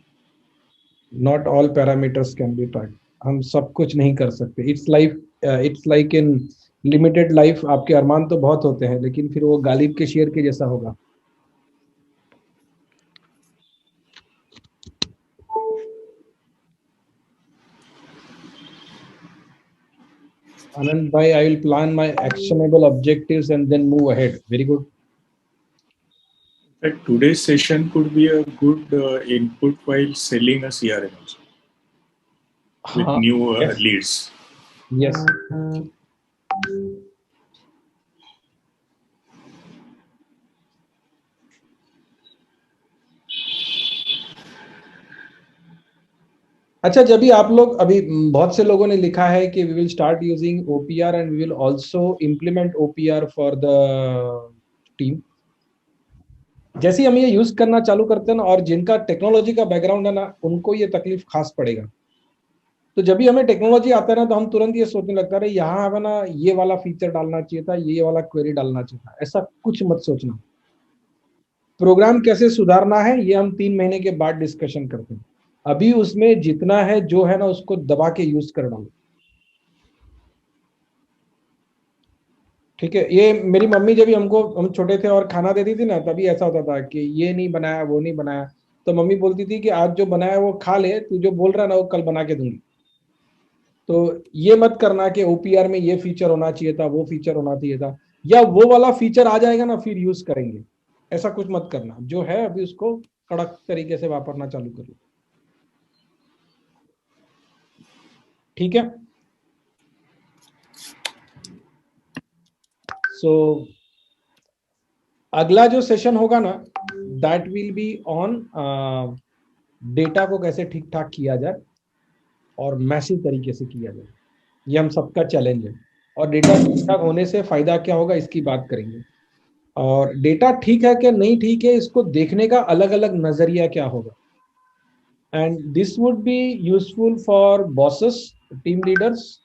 Not all parameters can be tracked. हम सब कुछ नहीं कर सकते. It's like in limited life. आपके अरमान तो बहुत होते हैं, लेकिन फिर वो गालिब के शेर के जैसा होगा. आनंद भाई, I will plan my actionable objectives and then move ahead. Very good. That today's session could be a good input while selling a CRM also, with new yes. leads. Yes. अच्छा, जब भी आप लोग, अभी बहुत से लोगों ने लिखा है कि we will start using OPR and we will also implement OPR for the team. जैसे ही हम ये यूज करना चालू करते हैं ना, और जिनका टेक्नोलॉजी का बैकग्राउंड है ना, उनको ये तकलीफ खास पड़ेगा। तो जब भी हमें टेक्नोलॉजी आता है ना, तो हम तुरंत ये सोचने लगता है यहाँ हमें ना ये वाला फीचर डालना चाहिए था, ये वाला क्वेरी डालना चाहिए था। ऐसा कुछ मत सोचना। प्रोग्राम कैसे सुधारना है ये हम 3 महीने के बाद डिस्कशन करते हैं। अभी उसमें जितना है जो है ना, उसको दबा के यूज कर डालो। ठीक है। ये मेरी मम्मी जब भी हम छोटे थे और खाना देती थी ना, तभी ऐसा होता था कि ये नहीं बनाया, वो नहीं बनाया, तो मम्मी बोलती थी कि आज जो बनाया वो खा ले, तू जो बोल रहा है ना वो कल बना के दूंगी। तो ये मत करना कि ओपीआर में ये फीचर होना चाहिए था, वो फीचर होना चाहिए था, या वो वाला फीचर आ जाएगा ना फिर यूज करेंगे। ऐसा कुछ मत करना। जो है अभी उसको कड़क तरीके से वापरना चालू करो। ठीक है। सो अगला जो सेशन होगा ना, that will be on data को कैसे ठीक ठाक किया जाए और मैसिव तरीके से किया जाए। ये हम सबका चैलेंज है। और डेटा ठीक ठाक होने से फायदा क्या होगा इसकी बात करेंगे। और डेटा ठीक है क्या नहीं ठीक है, इसको देखने का अलग अलग नजरिया क्या होगा। And this would be useful for bosses, team leaders,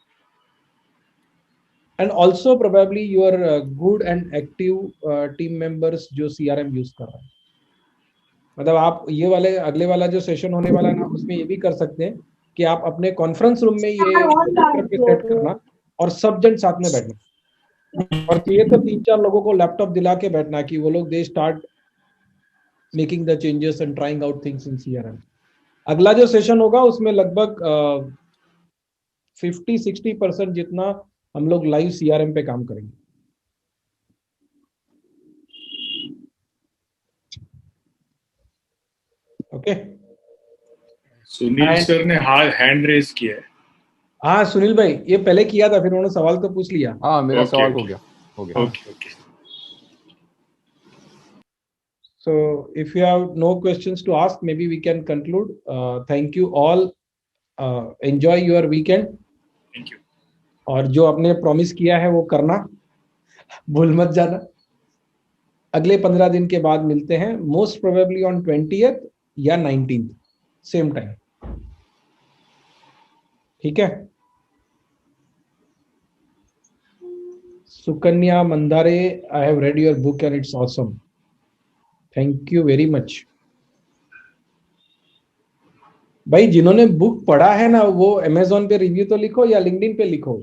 and also probably your good and active team members जो सीआरएम यूज कर रहे हैं। मतलब आप ये वाले अगले वाला जो सेशन होने वाला है ना, उसमें ये भी कर सकते हैं कि आप अपने कॉन्फ्रेंस रूम में ये पे सेट करना और सब जन साथ में बैठना। और चाहिए तो 3-4 लोगों को लैपटॉप दिला के बैठना कि वो लोग they start making the changes and trying out things in CRM. अगला जो सेशन होगा उसमें लगभग 50-60% जितना हम लोग लाइव सीआरएम पे काम करेंगे। ओके। सुनील सर ने हैंड रेज किया है। हाँ सुनील भाई, ये पहले किया था, फिर उन्होंने सवाल तो पूछ लिया। हाँ मेरा Okay, सवाल okay. हो गया। Okay. So if you have no questions to ask, maybe we can conclude. Thank you all. Enjoy your weekend. Thank you. और जो आपने प्रॉमिस किया है वो करना, भूल मत जाना। अगले 15 दिन के बाद मिलते हैं, मोस्ट प्रोबेबली ऑन 20th या 19th सेम टाइम। ठीक है। Sukanya Mandare, I have read your book and it's awesome. Thank you very much. भाई जिन्होंने बुक पढ़ा है ना, वो अमेजोन पे रिव्यू तो लिखो या लिंक्डइन पे लिखो।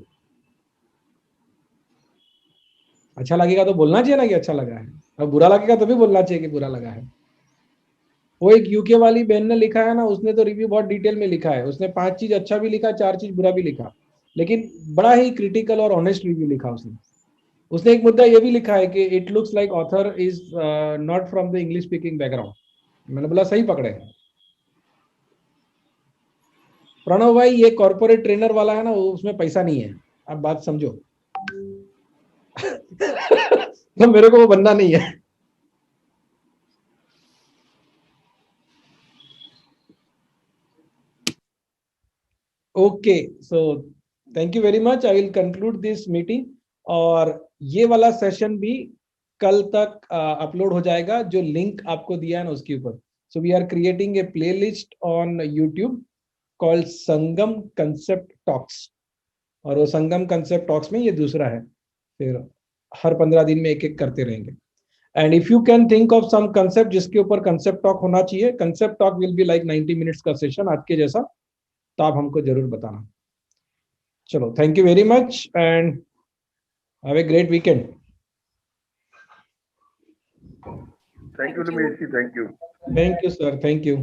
अच्छा लगेगा तो बोलना चाहिए ना कि अच्छा लगा है, और बुरा लगेगा तो भी बोलना चाहिए कि बुरा लगा है। वो एक यूके वाली बहन ने लिखा है ना, उसने तो रिव्यू बहुत डिटेल में लिखा है। उसने 5 चीज अच्छा भी लिखा, 4 चीज बुरा भी लिखा, लेकिन बड़ा ही क्रिटिकल और ऑनेस्ट रिव्यू लिखा उसने। उसने एक मुद्दा ये भी लिखा है कि it looks like author is not from the English speaking background. मैंने बोला सही पकड़े। प्रणव भाई ये कॉर्पोरेट ट्रेनर वाला है ना, उसमें पैसा नहीं है, आप बात समझो। तो मेरे को वो बनना नहीं है। Okay, so thank you very much. I will conclude this meeting. और ये वाला सेशन भी कल तक अपलोड हो जाएगा, जो लिंक आपको दिया है ना उसके ऊपर। So we are creating a playlist on YouTube called Sangam concept talks. और वो संगम कंसेप्ट टॉक्स में ये दूसरा है। फिर हर 15 दिन में एक एक करते रहेंगे। And if you can think of some concept जिसके ऊपर कंसेप्ट टॉक होना चाहिए, concept talk will be like 90 minutes का सेशन आज के जैसा, तो आप हमको जरूर बताना। चलो, thank you very much and have a great weekend. Thank you, Ramesh. Thank you. Thank you sir, thank you.